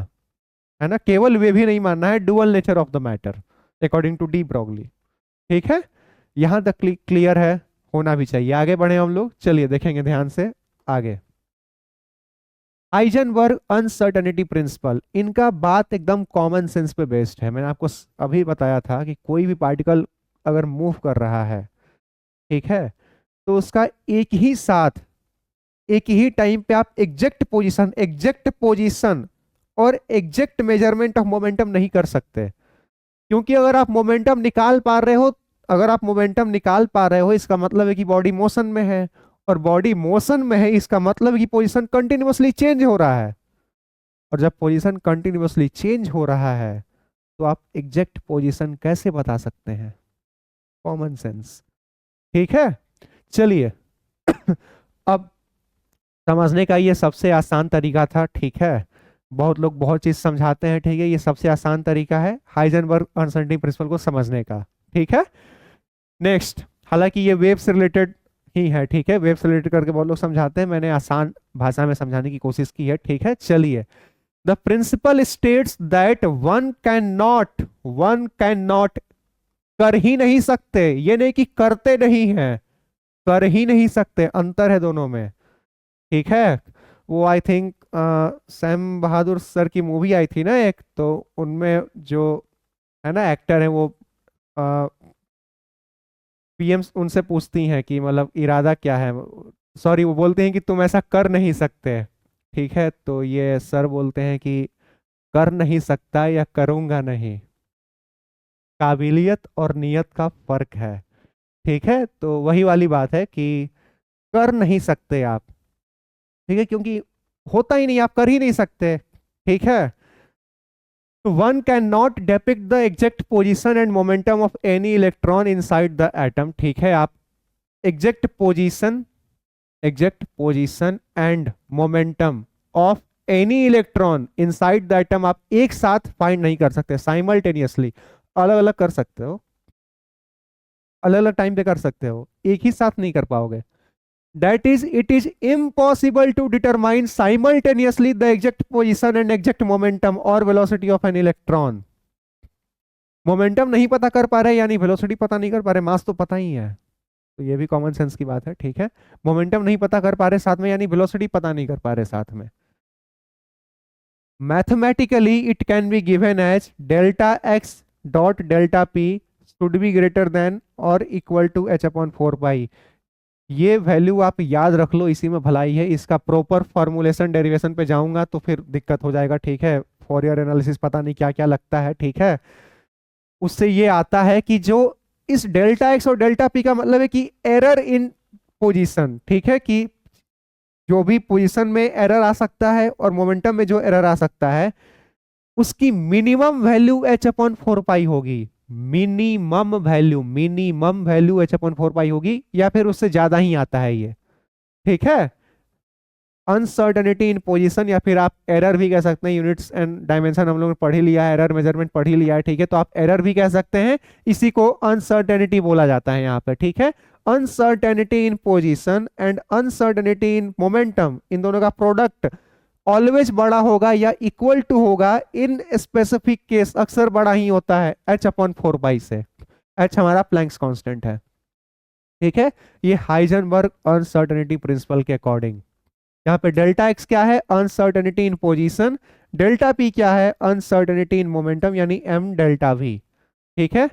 है ना, केवल वेव ही नहीं मानना है, dual nature of the matter according to de Broglie, ठीक है। यहाँ तक क्लियर है, होना भी चाहिए। आगे बढ़े हम लोग, चलिए देखेंगे ध्यान से आगे। हाइजेनबर्ग अनसर्टेनिटी प्रिंसिपल, इनका बात एकदम कॉमन सेंस पे बेस्ड है। मैंने आपको अभी बताया था कि कोई भी पार्टिकल अगर मूव कर रहा है, ठीक है, तो उसका एक ही साथ एक ही टाइम पे आप एग्जैक्ट पोजीशन और एग्जैक्ट मेजरमेंट ऑफ मोमेंटम नहीं कर सकते, क्योंकि अगर आप मोमेंटम निकाल पा रहे हो, इसका मतलब है कि बॉडी मोशन में है, और बॉडी मोशन में है इसका मतलब है कि पोजीशन कंटिन्यूअसली चेंज हो रहा है, और जब पोजीशन कंटिन्यूअसली चेंज हो रहा है तो आप एग्जैक्ट पोजीशन कैसे बता सकते हैं, कॉमन सेंस, ठीक है। चलिए अब समझने का ये सबसे आसान तरीका था, ठीक है, बहुत लोग बहुत चीज समझाते हैं, ठीक है, ये सबसे आसान तरीका है हाइजेनबर्ग अनसर्टेनिटी प्रिंसिपल को समझने का, ठीक है। नेक्स्ट, हालांकि ये वेव से रिलेटेड ही है, ठीक है, वेव से रिलेटेड करके बहुत लोग समझाते हैं, मैंने आसान भाषा में समझाने की कोशिश की है, ठीक है। चलिए, the principal states that one can not कर ही नहीं सकते, ये नहीं कि करते नहीं हैं, कर ही नहीं सकते, अंतर है दोनों में, ठीक है। वो I think Sam Bahadur sir की मूवी आई थी ना एक, तो उनमें जो है ना एक्टर है वो पीएम उनसे पूछती हैं कि मतलब इरादा क्या है, सॉरी वो बोलते हैं कि तुम ऐसा कर नहीं सकते, ठीक है, तो ये सर बोलते हैं कि कर नहीं सकता या करूंगा नहीं, काबिलियत और नियत का फर्क है, ठीक है। तो वही वाली बात है कि कर नहीं सकते आप, ठीक है, क्योंकि होता ही नहीं, आप कर ही नहीं सकते, ठीक है। तो one can not depict the exact position and momentum of any electron inside the atom, ठीक है। आप exact position and momentum of any electron inside the atom आप एक साथ फाइंड नहीं कर सकते, साइमल्टेनियसली, अलग अलग कर सकते हो, अलग अलग टाइम पे कर सकते हो, एक ही साथ नहीं कर पाओगे। That is, it is impossible to determine simultaneously the exact position and exact momentum or velocity of an electron. Momentum नहीं पता कर पा रहे, यानी वेलोसिटी पता नहीं कर पा रहे, मास तो पता ही है, तो ये भी कॉमन सेंस की बात है, ठीक है। मोमेंटम नहीं पता कर पा रहे साथ में, यानी वेलोसिटी पता नहीं कर पा रहे साथ में। Mathematically it can be given as delta x dot delta p should be greater than और equal to H upon 4 pi. ये वैल्यू आप याद रख लो, इसी में भलाई है। इसका प्रॉपर फॉर्मुलेशन डेरिवेशन पे जाऊंगा तो फिर दिक्कत हो जाएगा, ठीक है, फॉरियर एनालिसिस पता नहीं क्या क्या लगता है, ठीक है। उससे ये आता है कि जो इस डेल्टा एक्स और डेल्टा पी का मतलब है कि एरर इन पोजीशन, ठीक है, कि जो भी पोजीशन में एरर आ सकता है और मोमेंटम में जो एरर आ सकता है उसकी मिनिमम वैल्यू एच अपॉन 4 पाई होगी, मिनिमम वैल्यू एच अपॉन 4 पाई होगी, या फिर उससे ज्यादा ही आता है ये, ठीक है। अनसर्टेनिटी इन पोजीशन, या फिर आप एरर भी कह सकते हैं, यूनिट्स एंड डायमेंशन हम लोग ने पढ़ ही लिया है, एरर मेजरमेंट पढ़ ही लिया है, ठीक है, तो आप एरर भी कह सकते हैं, इसी को अनसर्टेनिटी बोला जाता है यहाँ पे, ठीक है। Uncertainty in position and uncertainty in momentum, इन दोनों का प्रोडक्ट ऑलवेज बड़ा होगा या इक्वल टू होगा, इन स्पेसिफिक केस अक्सर बड़ा ही होता है एच अपॉन 4 पाई से। एच हमारा प्लैंक्स कांस्टेंट है, ठीक है। ये हाइजेनबर्ग अनसर्टेनिटी प्रिंसिपल के अकॉर्डिंग, यहाँ पे डेल्टा एक्स क्या है, uncertainty in position, delta P क्या है, अनसर्टेनिटी इन मोमेंटम, यानी एम डेल्टा वी, ठीक है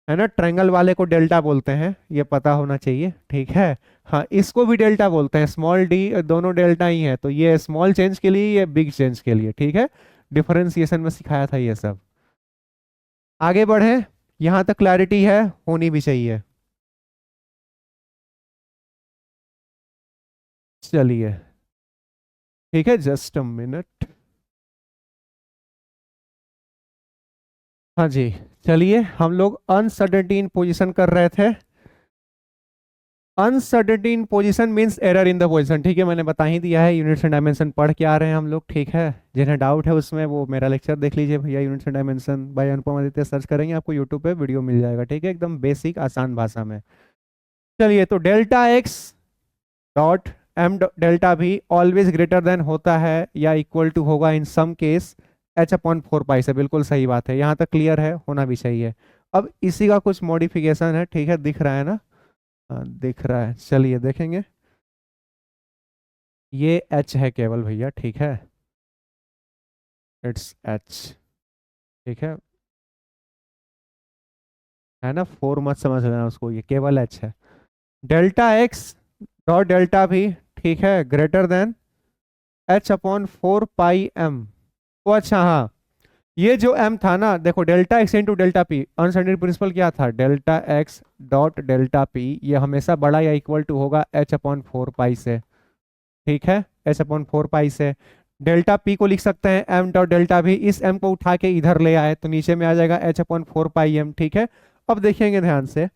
ना। ट्रायंगल वाले को डेल्टा बोलते हैं, ये पता होना चाहिए, ठीक है। हाँ, इसको भी डेल्टा बोलते हैं, स्मॉल डी, दोनों डेल्टा ही है, तो ये स्मॉल चेंज के लिए, ये बिग चेंज के लिए, ठीक है। डिफरेंशिएशन में सिखाया था ये सब। आगे बढ़े, यहां तक क्लैरिटी है, होनी भी चाहिए। चलिए, ठीक है, जस्ट अ मिनट। हाँ जी, चलिए, हम लोग अनसर्टेनिटी इन पोजीशन कर रहे थे। Uncertainty in position means error in the position, ठीक है, मैंने बता ही दिया है, यूनिट्स एंड डायमेंशन पढ़ के आ रहे हैं हम लोग, ठीक है। जिन्हें डाउट है उसमें वो मेरा लेक्चर देख लीजिए भैया, units and dimension by Anupam Aditya search करेंगे, आपको यूट्यूब पे वीडियो मिल जाएगा, ठीक है, एकदम बेसिक आसान भाषा में। चलिए, तो delta x dot m delta v always greater than होता है या इक्वल टू होगा in some case h upon 4 pi से, बिल्कुल सही बात है, यहाँ तक क्लियर है, होना भी चाहिए। अब इसी का कुछ मॉडिफिकेशन है, ठीक है, दिख रहा है ना, हाँ दिख रहा है, चलिए देखेंगे। ये एच है केवल भैया, ठीक है, इट्स एच, ठीक है ना, 4 मत समझ लेना उसको, ये केवल एच है। डेल्टा एक्स डॉट डेल्टा भी, ठीक है, ग्रेटर देन एच अपॉन 4 पाई एम। ओ अच्छा, हाँ, ये जो m था ना, देखो delta x into delta P, uncertainty principle क्या था, delta x dot delta P, ये हमेशा बड़ा या इक्वल टू होगा एच अपॉन 4 पाई से, ठीक है, एच अपॉन 4 पाई से। डेल्टा पी को लिख सकते हैं m डॉट डेल्टा भी, इस m को उठा के इधर ले आए तो नीचे में आ जाएगा एच अपॉन 4 पाई एम, ठीक है। अब देखेंगे ध्यान से,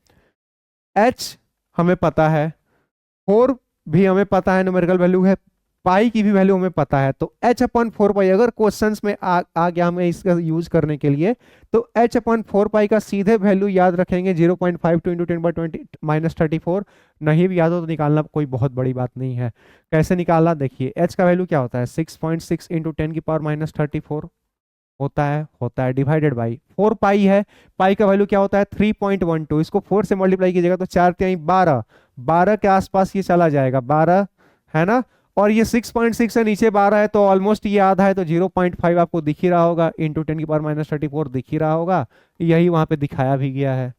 h हमें पता है, 4 भी हमें पता है न्यूमेरिकल वैल्यू है, पाई की भी वैल्यू हमें पता है, तो h/4 पाई अगर क्वेश्चंस में आ गया हमें इसका यूज करने के लिए, तो h/4 पाई का सीधे वैल्यू याद रखेंगे 0.52 इंटू 10⁻⁻34। नहीं भी याद हो तो निकालना कोई बहुत बड़ी बात नहीं है। कैसे निकालना, देखिए h का वैल्यू क्या होता है 6.6 इंटू 10⁻⁻34 होता है डिवाइडेड बाई 4 पाई है। पाई का वैल्यू क्या होता है 3.12, इसको 4 से मल्टीप्लाई कीजिएगा तो 4×3 = 12 के आसपास ये चला जाएगा 12, है ना। और ये 6.6 से नीचे 12 है तो ऑलमोस्ट ये आधा है, तो 0.5 आपको दिख ही रहा होगा, इंटू 10⁻⁻34 दिख ही रहा होगा, यही वहां पे दिखाया भी गया है।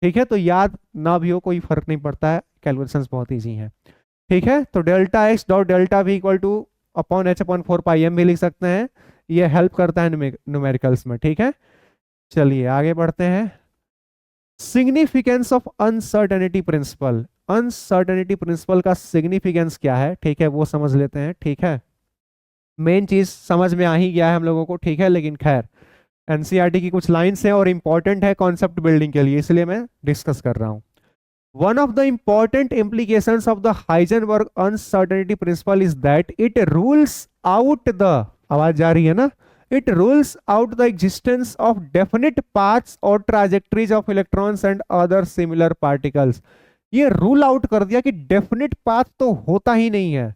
ठीक है, तो याद ना भी हो कोई फर्क नहीं पड़ता है, कैलकुलेशंस बहुत ईजी है। ठीक है, तो delta x dot delta we equal two upon h/4 pi m भी लिख सकते हैं, ये हेल्प करता है न्यूमेरिकल्स में। ठीक है, चलिए आगे बढ़ते हैं। Significance of uncertainty principle. Uncertainty principle का सिग्निफिकेंस क्या है, ठीक है, वो समझ लेते हैं। ठीक है, मेन चीज समझ में आ ही गया है हम लोगों को, ठीक है, लेकिन खैर एनसीईआरटी की कुछ लाइंस हैं और इंपॉर्टेंट है कॉन्सेप्ट बिल्डिंग के लिए, इसलिए मैं डिस्कस कर रहा हूं। One of the important implications of the Heisenberg uncertainty principle is that it rules out the, आवाज जा रही है ना, it rules out the existence of definite paths or trajectories of electrons and other similar particles। ये rule out कर दिया कि definite path तो होता ही नहीं है,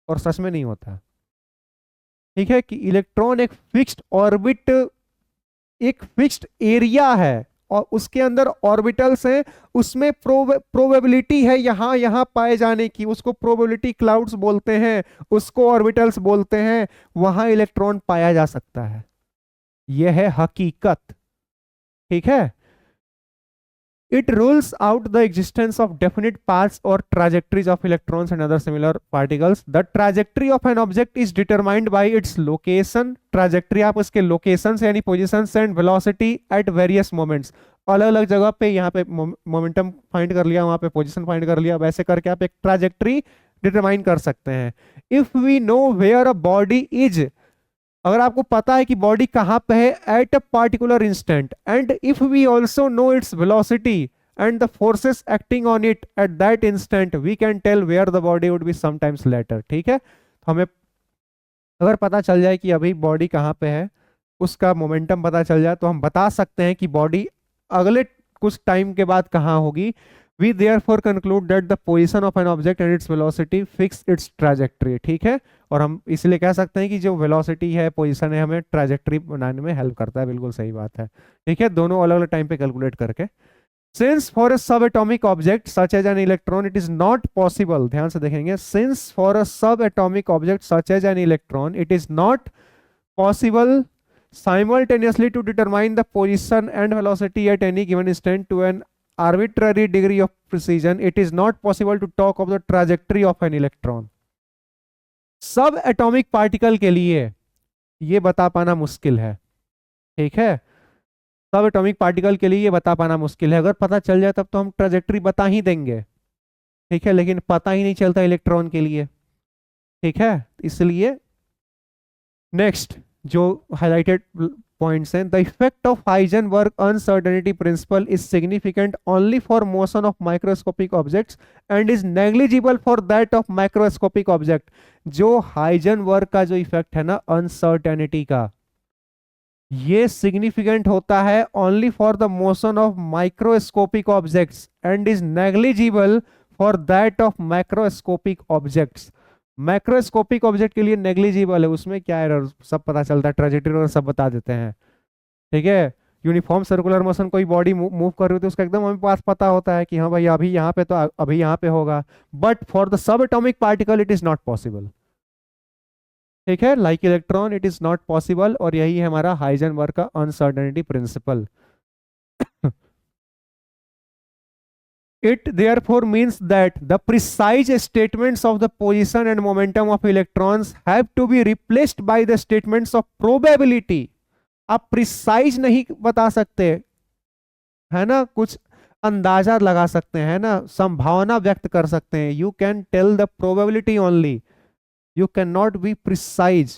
और सच में नहीं होता। ठीक है, कि इलेक्ट्रॉन एक फिक्स्ड ऑर्बिट, एक फिक्स्ड एरिया है और उसके अंदर ऑर्बिटल्स हैं, उसमें प्रोबेबिलिटी है यहाँ यहाँ पाए जाने की, उसको प्रोबेबिलिटी क्लाउड्स बोलते हैं, उसको ऑर्बिटल्स बोलते हैं, वहां इलेक्ट्रॉन पाया जा सकता है। यह है हकीकत। ठीक है, it rules out the existence of definite paths or trajectories of electrons and other similar particles। The trajectory of an object is determined by its location। trajectory आप उसके locations यानी positions and velocity at various moments, अलग अलग जगह पे, यहाँ पे momentum find कर लिया, वहां पे पोजीशन फाइंड कर लिया, वैसे करके आप एक ट्राजेक्ट्री डिटरमाइन कर सकते हैं। If we know where a body is, अगर आपको पता है कि बॉडी कहां पे है at a particular instant, and if we also know its velocity and the forces acting on it at that instant, we can tell where the body would be sometimes later. ठीक है, तो हमें अगर पता चल जाए कि अभी बॉडी कहाँ पे है, उसका मोमेंटम पता चल जाए, तो हम बता सकते हैं कि बॉडी अगले कुछ टाइम के बाद कहाँ होगी। We therefore conclude that the position of an object and its velocity fix its trajectory। ठीक है, और हम इसलिए कह सकते हैं कि जो वेलोसिटी है, पोजीशन है, हमें ट्रैजेक्टरी बनाने में हेल्प करता है। बिल्कुल सही बात है। ठीक है, दोनों अलग अलग टाइम पे कैलकुलेट करके। Since for a subatomic object such as an electron it is not possible, ध्यान से देखेंगे, since for a subatomic object such as an electron it is not possible simultaneously to determine the position and velocity at any given instant to an arbitrary degree of precision, it is not possible to talk of the trajectory of an electron। सब atomic particle के लिए ये बता पाना मुश्किल है। ठीक है, सब एटॉमिक पार्टिकल के लिए ये बता पाना मुश्किल है, अगर पता चल जाए तब तो हम ट्रैजेक्टरी बता ही देंगे। ठीक है, लेकिन पता ही नहीं चलता इलेक्ट्रॉन के लिए। ठीक है, इसलिए नेक्स्ट जो हाईलाइटेड पॉइंट्स हैं, the effect of Heisenberg uncertainty principal is significant only for motion of microscopic objects and is negligible for that of macroscopic object. जो हाइजेनबर्ग का जो इफेक्ट है ना अनसर्टेनिटी का, ये सिग्निफिकेंट होता है only for the motion of microscopic objects and is negligible for that of macroscopic objects. Macroscopic object के लिए नेग्लिजिबल है, उसमें क्या एरर सब पता चलता है, ट्रेजेक्टरी और सब बता देते हैं। ठीक है, यूनिफॉर्म सर्कुलर मोशन कोई बॉडी मूव कर रही होती है, उसका एकदम हमें पास पता होता है कि हाँ भाई अभी यहाँ पे तो अभी यहाँ पे होगा, but for the sub atomic particle it is not possible. ठीक है, like electron it is not possible, और यही है हमारा हाइजेनबर्ग का uncertainty principle. It therefore means that the precise statements of the position and momentum of electrons have to be replaced by the statements of probability। आप precise नहीं बता सकते, है ना, कुछ अंदाजा लगा सकते हैं ना, संभावना व्यक्त कर सकते हैं। You can tell the probability only, you cannot be precise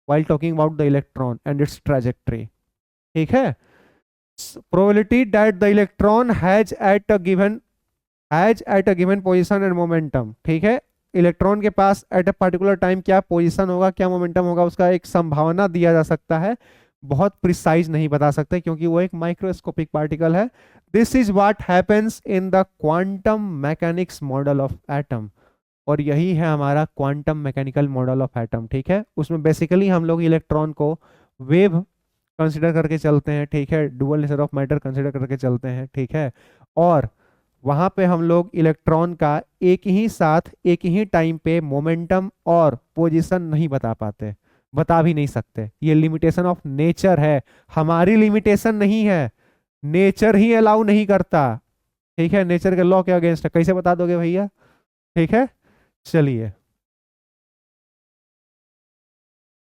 while talking about the electron and its trajectory। ठीक है, probability that the electron has at a given position and momentum। ठीक है, इलेक्ट्रॉन के पास एट अ पर्टिकुलर टाइम क्या position होगा, क्या momentum होगा, उसका एक संभावना दिया जा सकता है, बहुत प्रिसाइज नहीं बता सकते क्योंकि वो एक माइक्रोस्कोपिक पार्टिकल है। This is what happens in the quantum mechanics model of atom, और यही है हमारा quantum mechanical model of atom. ठीक है, उसमें बेसिकली हम लोग इलेक्ट्रॉन को वेव कंसिडर करके चलते हैं, ठीक है, dual nature of matter consider करके चलते हैं, ठीक है, और वहां पे हम लोग इलेक्ट्रॉन का एक ही साथ एक ही टाइम पे मोमेंटम और पोजीशन नहीं बता पाते, बता भी नहीं सकते। ये लिमिटेशन ऑफ नेचर है, हमारी लिमिटेशन नहीं है, नेचर ही अलाउ नहीं करता। ठीक है, नेचर के लॉ के अगेंस्ट है, कैसे बता दोगे भैया? ठीक है, चलिए,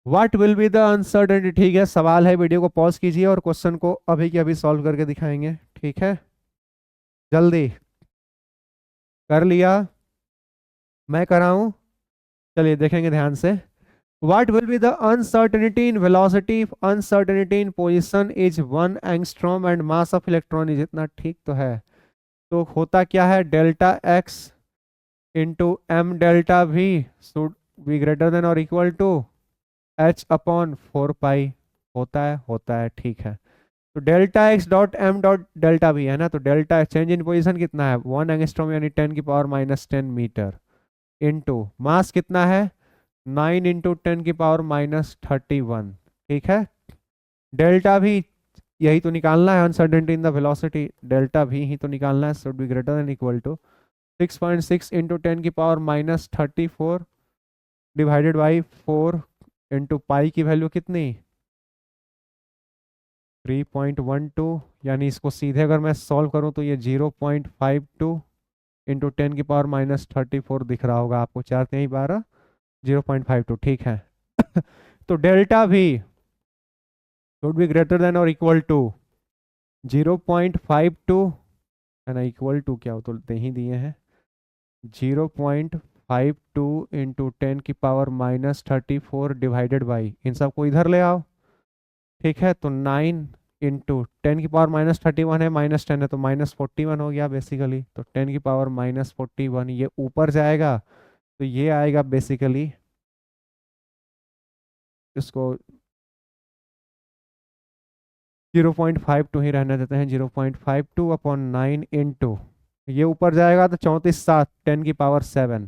what will be the uncertainty. ठीक है, सवाल है, वीडियो को पॉज कीजिए और क्वेश्चन को अभी के अभी सॉल्व करके दिखाएंगे। ठीक है, जल्दी कर लिया, मैं कराऊं? चलिए देखेंगे ध्यान से। What will be the uncertainty in velocity if uncertainty in position is 1 angstrom and mass of electron is इतना? ठीक तो है, तो होता क्या है, delta x into m delta v should be greater than और equal to h upon 4 pi. होता है, ठीक है। तो delta x dot m dot delta v है ना, तो डेल्टा चेंज इन पोजीशन कितना है, 1 एंगस्ट्रॉम यानी 10 की power minus 10 metre, into mass कितना है, 9 इंटू 10 की पावर माइनस 31। ठीक है, डेल्टा भी यही तो निकालना है, uncertainty in the velocity, delta v ही तो निकालना है, should be greater than equal to 6.6 into 10 की power minus 34 divided by 4 into pi की वैल्यू कितनी, 3.12, यानी इसको सीधे अगर मैं सॉल्व करूं तो ये 0.52 इंटू 10 की पावर माइनस 34 दिख रहा होगा आपको, 4 3 12 0.52। ठीक है तो डेल्टा भी शुड बी ग्रेटर देन और इक्वल टू 0.52 है ना, इक्वल टू क्या हो तो दे ही दिए हैं, 0.52 इंटू 10 की पावर माइनस 34 डिवाइडेड बाई, इन सबको इधर ले आओ। ठीक है, तो 9 इंटू 10 की पावर माइनस 31 है, माइनस 10 है तो माइनस 41 हो गया बेसिकली, तो 10 की पावर माइनस 41 ये ऊपर जाएगा, तो ये आएगा बेसिकली, इसको 0.52 ही रहने देते हैं, 0.52 अपॉन 9 इंटू, ये ऊपर जाएगा तो 34 7 10 की पावर 7।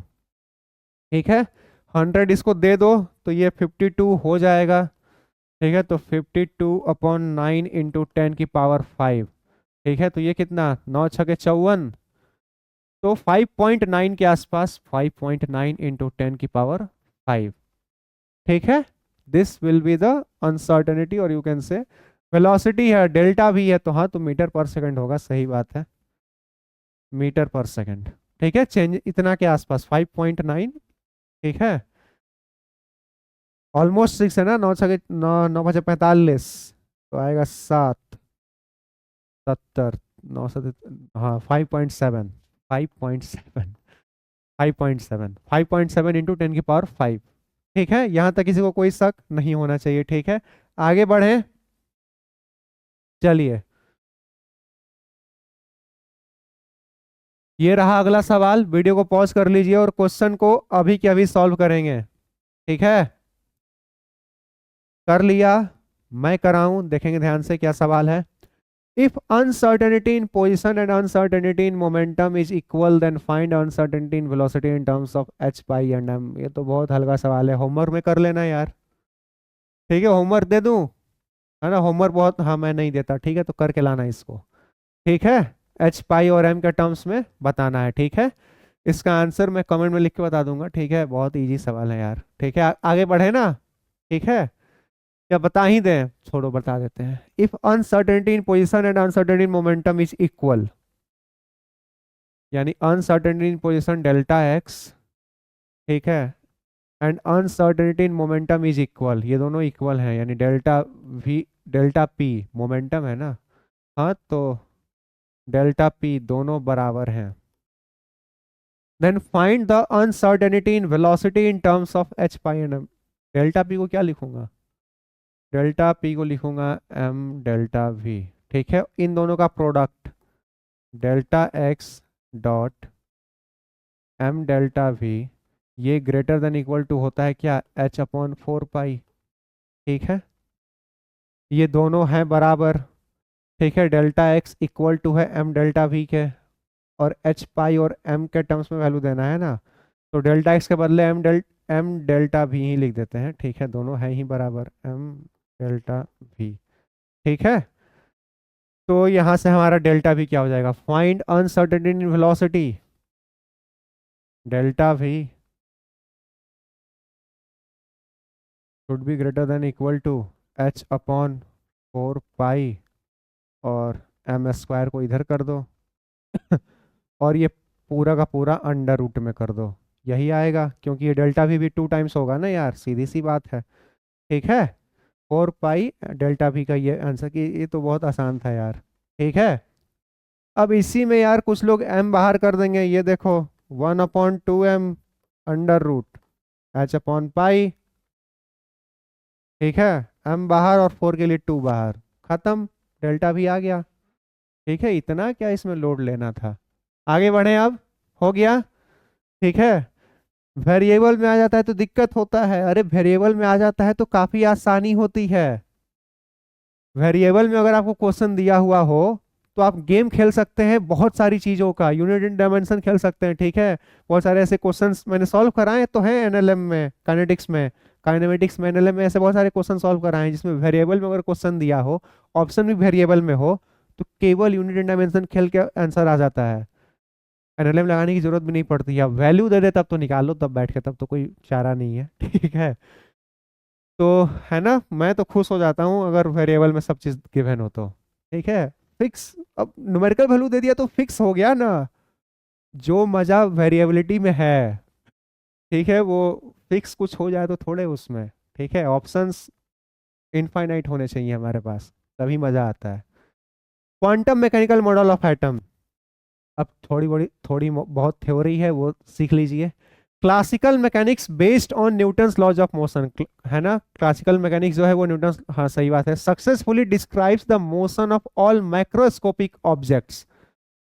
ठीक है, 100 इसको दे दो तो ये 52 हो जाएगा। ठीक है, तो 52 अपॉन 9 इंटू 10 की पावर 5। ठीक है, तो ये कितना, 9 छके 54, तो 5.9 के आसपास, 5.9 इंटू 10 की पावर 5। ठीक है, this will be the uncertainty, और यू कैन से वेलोसिटी है, डेल्टा भी है, तो हाँ तो मीटर पर सेकंड होगा, सही बात है, मीटर पर सेकंड। ठीक है, चेंज इतना के आसपास 5.9। ठीक है, ऑलमोस्ट 6 है ना, 9 छके 9 9 5 45, तो आएगा 7 70 9 7, हाँ 5.7 5.7 5.7 इंटू 10 की पावर 5। ठीक है, यहां तक किसी को कोई शक नहीं होना चाहिए। ठीक है, आगे बढ़े, चलिए, ये रहा अगला सवाल, वीडियो को पॉज कर लीजिए और क्वेश्चन को अभी के अभी सॉल्व करेंगे। ठीक है, कर लिया, मैं कराऊं, देखेंगे ध्यान से क्या सवाल है। If uncertainty in position and uncertainty in momentum is equal then find uncertainty in velocity in terms of h pi and m। ये तो बहुत हल्का सवाल है, होमवर्क में कर लेना यार। ठीक है, होमवर्क दे दूं, है ना, होमवर्क बहुत, हाँ मैं नहीं देता, ठीक है, तो करके लाना इसको। ठीक है, h पाई और m के टर्म्स में बताना है। ठीक है, इसका आंसर मैं कमेंट में लिख के बता दूंगा। ठीक है, बहुत इजी सवाल है यार। ठीक है, आगे बढ़े ना। ठीक है, या बता ही दें, छोड़ो बता देते हैं। If uncertainty in position and uncertainty in momentum is equal, यानी uncertainty in position delta X, ठीक है, and uncertainty in momentum is equal, ये दोनों इक्वल हैं, यानी delta V delta P momentum है ना, हाँ तो डेल्टा पी दोनों बराबर हैं। Then find the uncertainty in velocity in terms of h pi and m। Delta P को क्या लिखूंगा, डेल्टा पी को लिखूंगा m डेल्टा v। ठीक है, इन दोनों का product delta x dot m delta v ये ग्रेटर देन इक्वल टू होता है क्या, h अपॉन 4 पाई। ठीक है, ये दोनों हैं बराबर। ठीक है, डेल्टा एक्स इक्वल टू है m डेल्टा वी के, और h पाई और m के टर्म्स में वैल्यू देना है ना, तो डेल्टा एक्स के बदले m डेल्टा वी ही लिख देते हैं। ठीक है, दोनों है ही बराबर m डेल्टा वी। ठीक है, तो यहाँ से हमारा डेल्टा वी क्या हो जाएगा, find uncertainty in velocity, delta v should be greater than equal to h upon 4 pi और m स्क्वायर को इधर कर दो और ये पूरा का पूरा अंडर रूट में कर दो, यही आएगा, क्योंकि ये डेल्टा भी 2 टाइम्स होगा ना यार, सीधी सी बात है। ठीक है, 4 पाई डेल्टा भी का ये आंसर, कि ये तो बहुत आसान था यार। ठीक है, अब इसी में यार कुछ लोग m बाहर कर देंगे, ये देखो 1/2m under root h upon pi. ठीक है, m बाहर और 4 के लिए 2 बाहर, खत्म, डेल्टा भी आ गया। ठीक है, इतना क्या इसमें लोड लेना था। आगे बढ़े, अब हो गया। ठीक है, वेरिएबल में आ जाता है तो दिक्कत होता है, अरे वेरिएबल में आ जाता है तो काफी आसानी होती है। वेरिएबल में अगर आपको क्वेश्चन दिया हुआ हो तो आप गेम खेल सकते हैं बहुत सारी चीजों का, यूनिट इन डायमेंशन खेल सकते हैं। ठीक है, बहुत सारे ऐसे क्वेश्चंस मैंने सॉल्व कराए तो हैं एनएलएम में, काइनेटिक्स में, काइनेमेटिक्स में, एनएलएम में ऐसे बहुत सारे क्वेश्चन सॉल्व कराए हैं जिसमें वेरिएबल में अगर क्वेश्चन दिया हो, ऑप्शन भी वेरिएबल में हो, तो केवल यूनिट इन डायमेंशन खेल के आंसर आ जाता है, एनएलएम लगाने की जरूरत भी नहीं पड़ती है। वैल्यू दे दे तब तो निकाल लो, तब बैठ के, तब तो कोई चारा नहीं है। ठीक है, तो है ना, मैं तो खुश हो जाता हूँ अगर वेरिएबल में सब चीज गिवन हो तो। ठीक है, फिक्स, अब न्यूमेरिकल वैल्यू दे दिया तो फिक्स हो गया ना, जो मजा वेरिएबिलिटी में है। ठीक है, वो फिक्स कुछ हो जाए तो थोड़े उसमें। ठीक है, ऑप्शंस इनफाइनाइट होने चाहिए हमारे पास, तभी मजा आता है। Quantum mechanical model of atom, अब बहुत थ्योरी है वो सीख लीजिए। Classical mechanics based on Newton's laws of motion, है ना, क्लासिकल मैकेनिक्स जो है वो न्यूटन, हाँ सही बात है, successfully describes the motion of all microscopic objects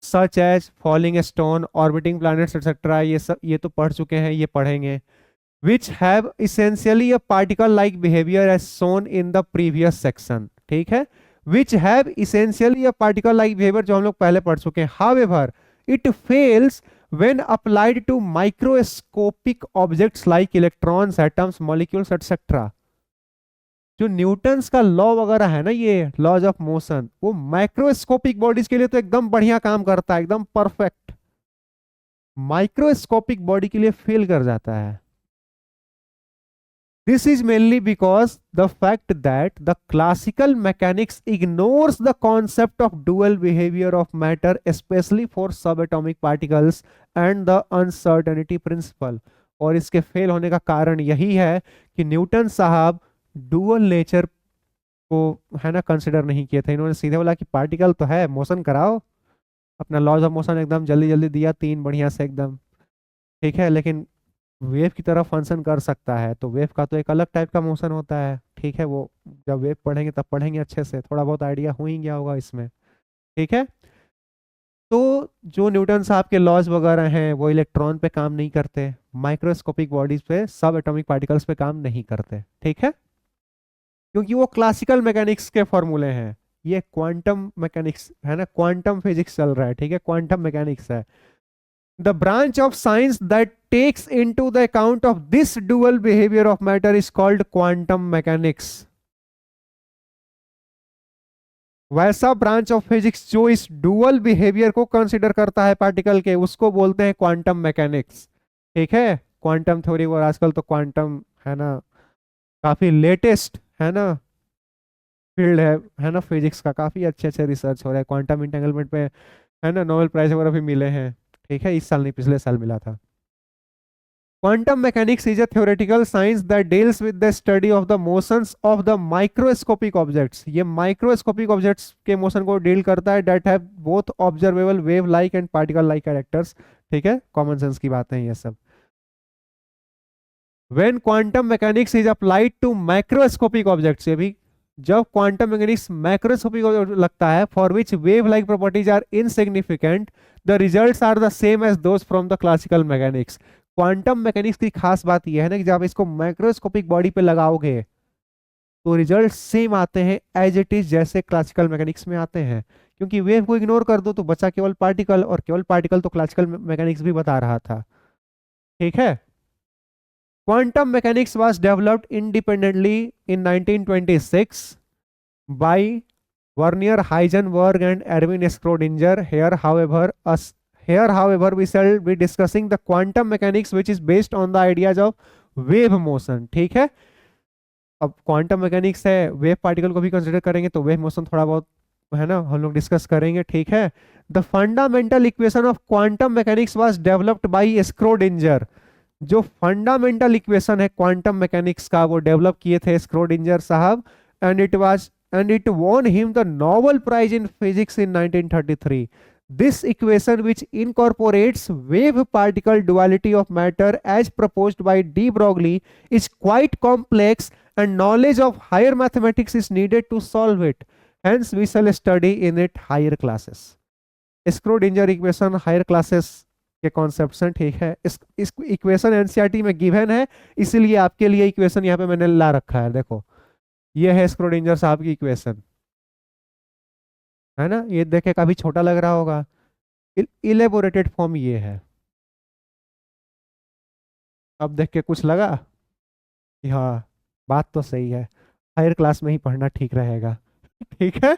such as falling stone, orbiting planets etcetera, ये सब ये तो पढ़ चुके हैं, ये पढ़ेंगे। Which have essentially a particle like behaviour as shown in the previous section. ठीक है, which have essentially a particle like behaviour, जो हम लोग पहले पढ़ चुके हैं। However it fails when applied to microscopic objects like electrons, atoms, molecules, etc. जो न्यूटन्स का लॉ वगैरह है ना, ये लॉज ऑफ मोशन, वो माइक्रोस्कोपिक बॉडीज के लिए तो एकदम बढ़िया काम करता है, एकदम परफेक्ट। माइक्रोस्कोपिक बॉडी के लिए फेल कर जाता है। This is mainly because the fact that the classical mechanics ignores the concept of dual behavior of matter, especially for subatomic particles and the uncertainty principle. और इसके फेल होने का कारण यही है कि न्यूटन साहब डुअल नेचर को, है ना, कंसिडर नहीं किए थे। इन्होंने सीधे बोला कि पार्टिकल तो है, मोशन कराओ, अपना लॉज ऑफ मोशन एकदम जल्दी जल्दी दिया, 3 बढ़िया से एकदम। ठीक है, लेकिन वेव की तरह फंक्शन कर सकता है, तो वेव का तो एक अलग टाइप का मोशन होता है। ठीक है, वो जब वेव पढ़ेंगे तब पढ़ेंगे अच्छे से, थोड़ा बहुत आइडिया हो ही गया होगा इसमें। ठीक है, तो जो न्यूटन साहब के लॉज वगैरह हैं वो इलेक्ट्रॉन पे काम नहीं करते, माइक्रोस्कोपिक बॉडीज पे, सब एटॉमिक पार्टिकल्स पे काम नहीं करते। ठीक है, क्योंकि वो क्लासिकल मैकेनिक्स के फॉर्मूले हैं, ये क्वांटम मैकेनिक्स है ना, क्वांटम फिजिक्स चल रहा है। ठीक है, क्वांटम मैकेनिक्स है। The branch of science that takes into the account of this dual behavior of matter is called quantum mechanics. वैसा ब्रांच ऑफ फिजिक्स जो इस डुअल बिहेवियर को कंसिडर करता है पार्टिकल के, उसको बोलते हैं क्वांटम मैकेनिक्स। ठीक है, क्वांटम थ्योरी, और आजकल तो क्वांटम, है ना, काफी लेटेस्ट, है ना, फील्ड है ना, फिजिक्स का काफी अच्छे अच्छे रिसर्च हो रहा है क्वांटम इंटेंगलमेंट पे, है ना, नोबेल प्राइज वगैरह भी मिले हैं। ठीक है, इस साल नहीं, पिछले साल मिला था। Quantum mechanics is a theoretical science that deals with the study of the motions of the microscopic objects. ये microscopic objects के motion को deal करता है, that have both observable wave-like and particle-like characters. ठीक है, common sense की बातें हैं ये सब। When quantum mechanics is applied to macroscopic objects, ये भी जब क्वांटम मैकेनिक्स मैक्रोस्कोपिक लगता है, for which wave like properties are insignificant, the results are the same as those from the classical mechanics. Quantum mechanics की खास बात यह है ना कि जब आप इसको माइक्रोस्कोपिक बॉडी पे लगाओगे तो रिजल्ट सेम आते हैं एज इट इज जैसे क्लासिकल मैकेनिक्स में आते हैं, क्योंकि वेव को इग्नोर कर दो तो बचा केवल पार्टिकल, और केवल पार्टिकल तो क्लासिकल मैकेनिक्स भी बता रहा था। ठीक है। Quantum mechanics was developed independently in 1926 by Werner Heisenberg and Erwin Schrodinger. Here, however, we shall be discussing the quantum mechanics which is based on the ideas of wave motion। ठीक है। अब quantum mechanics है, wave particle को भी consider करेंगे तो wave motion थोड़ा बहुत है ना हम लोग डिस्कस करेंगे। ठीक है। The fundamental equation of quantum mechanics was developed by Schrödinger. जो फंडामेंटल इक्वेशन है क्वांटम मैकेनिक्स का वो डेवलप किए थे स्क्रोडिंजर साहब, and it won him the Nobel Prize in Physics in 1933। This equation, which incorporates wave particle duality of matter as proposed by de Broglie, is quite complex and knowledge of higher mathematics is needed to solve it. Hence, we shall study in it higher classes। Schrodinger equation higher classes के concept हैं। ठीक है। इस equation NCERT में given है, इसीलिए आपके लिए इक्वेशन यहाँ पे मैंने ला रखा है। देखो ये है स्क्रोडिंजर साहब की इक्वेशन, है ना। ये देखे काफी छोटा लग रहा होगा, इलेबोरेटेड फॉर्म ये है। अब देख के कुछ लगा कि हाँ बात तो सही है, हायर क्लास में ही पढ़ना ठीक रहेगा। ठीक है।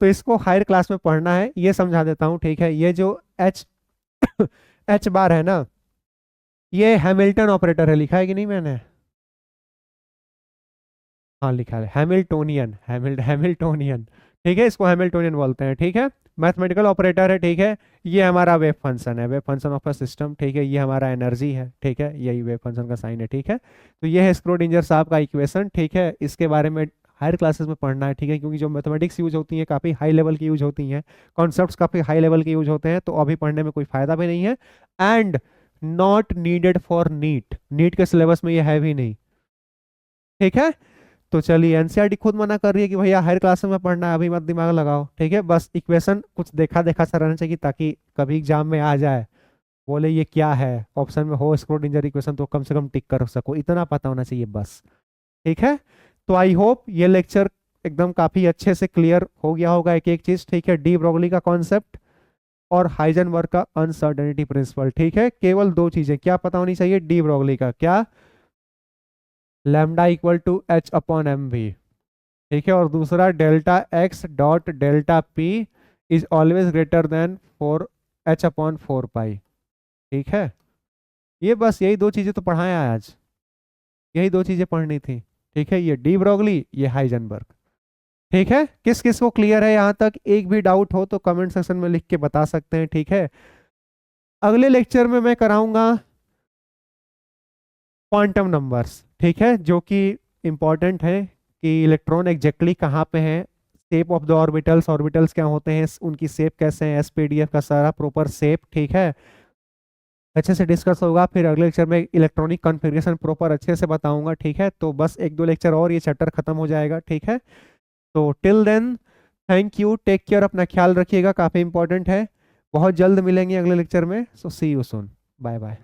तो इसको हायर क्लास में पढ़ना है, ये समझा देता हूँ। ठीक है। ये जो एच एच बार है ना, ये हैमिल्टन ऑपरेटर है, लिखा है कि नहीं मैंने? हाँ लिखा है हैमिल्टोनियन, हैमिल्टोनियन। ठीक है। इसको हैमिल्टोनियन बोलते हैं। ठीक है। मैथमेटिकल ऑपरेटर है। ठीक है। ये हमारा वेव फंक्शन है, wave function of a system. ठीक है। ये हमारा एनर्जी है। ठीक है। यही वेव फंक्शन का साइन है। ठीक है। तो ये है स्क्रोडिंजर साहब का इक्वेशन। ठीक है। इसके बारे में हायर क्लासेस में पढ़ना है। ठीक है। क्योंकि जो मैथमेटिक्स यूज होती है काफ़ी हाई लेवल की यूज होती हैं, कॉन्सेप्ट्स काफ़ी हाई लेवल के यूज होते हैं, तो अभी पढ़ने में कोई फायदा भी नहीं है, and not needed for NEET. NEET के सिलेबस में ये है भी नहीं। ठीक है। तो चलिए, एनसीईआरटी खुद मना कर रही है कि भैया हायर क्लास में पढ़ना है, अभी मत दिमाग लगाओ। ठीक है। बस इक्वेशन कुछ देखा देखा सा रहना चाहिए, ताकि कभी एग्जाम में आ जाए बोले ये क्या है, ऑप्शन में हो स्क्रोडिंजर इक्वेशन तो कम से कम टिक कर सको, इतना पता होना चाहिए बस। ठीक है। तो आई होप ये लेक्चर एकदम काफी अच्छे से क्लियर हो गया होगा एक एक चीज। ठीक है। डी ब्रोगली का कॉन्सेप्ट और हाइजेनबर्ग का अनसर्टेनिटी प्रिंसिपल। ठीक है। केवल दो चीजें क्या पता होनी चाहिए, डी ब्रोगली का क्या, lambda equal to H upon m v. ठीक है। और दूसरा delta x dot delta p is always greater than 4h/4 pi. ठीक है। ये बस यही दो चीजें तो पढ़ाया है आज, यही दो चीजें पढ़नी थी। ठीक है। ये डी ब्रोगली, ये हाइजेनबर्ग। ठीक है। किस किस को क्लियर है यहाँ तक? एक भी डाउट हो तो कमेंट सेक्शन में लिख के बता सकते हैं। ठीक है। अगले लेक्चर में मैं कराऊंगा क्वांटम नंबर्स। ठीक है। जो कि इंपॉर्टेंट है कि इलेक्ट्रॉन एग्जैक्टली कहाँ पे है, shape of the orbitals, orbitals क्या होते हैं, उनकी शेप कैसे है, एसपीडीएफ का सारा प्रॉपर शेप। ठीक है। अच्छे से डिस्कस होगा। फिर अगले लेक्चर में इलेक्ट्रॉनिक कॉन्फ़िगरेशन प्रॉपर अच्छे से बताऊंगा। ठीक है। तो बस एक दो लेक्चर और ये चैप्टर खत्म हो जाएगा। ठीक है। तो till then thank you, take care, अपना ख्याल रखिएगा, काफ़ी इंपॉर्टेंट है। बहुत जल्द मिलेंगे अगले लेक्चर में। सो सी यू सून, बाय बाय।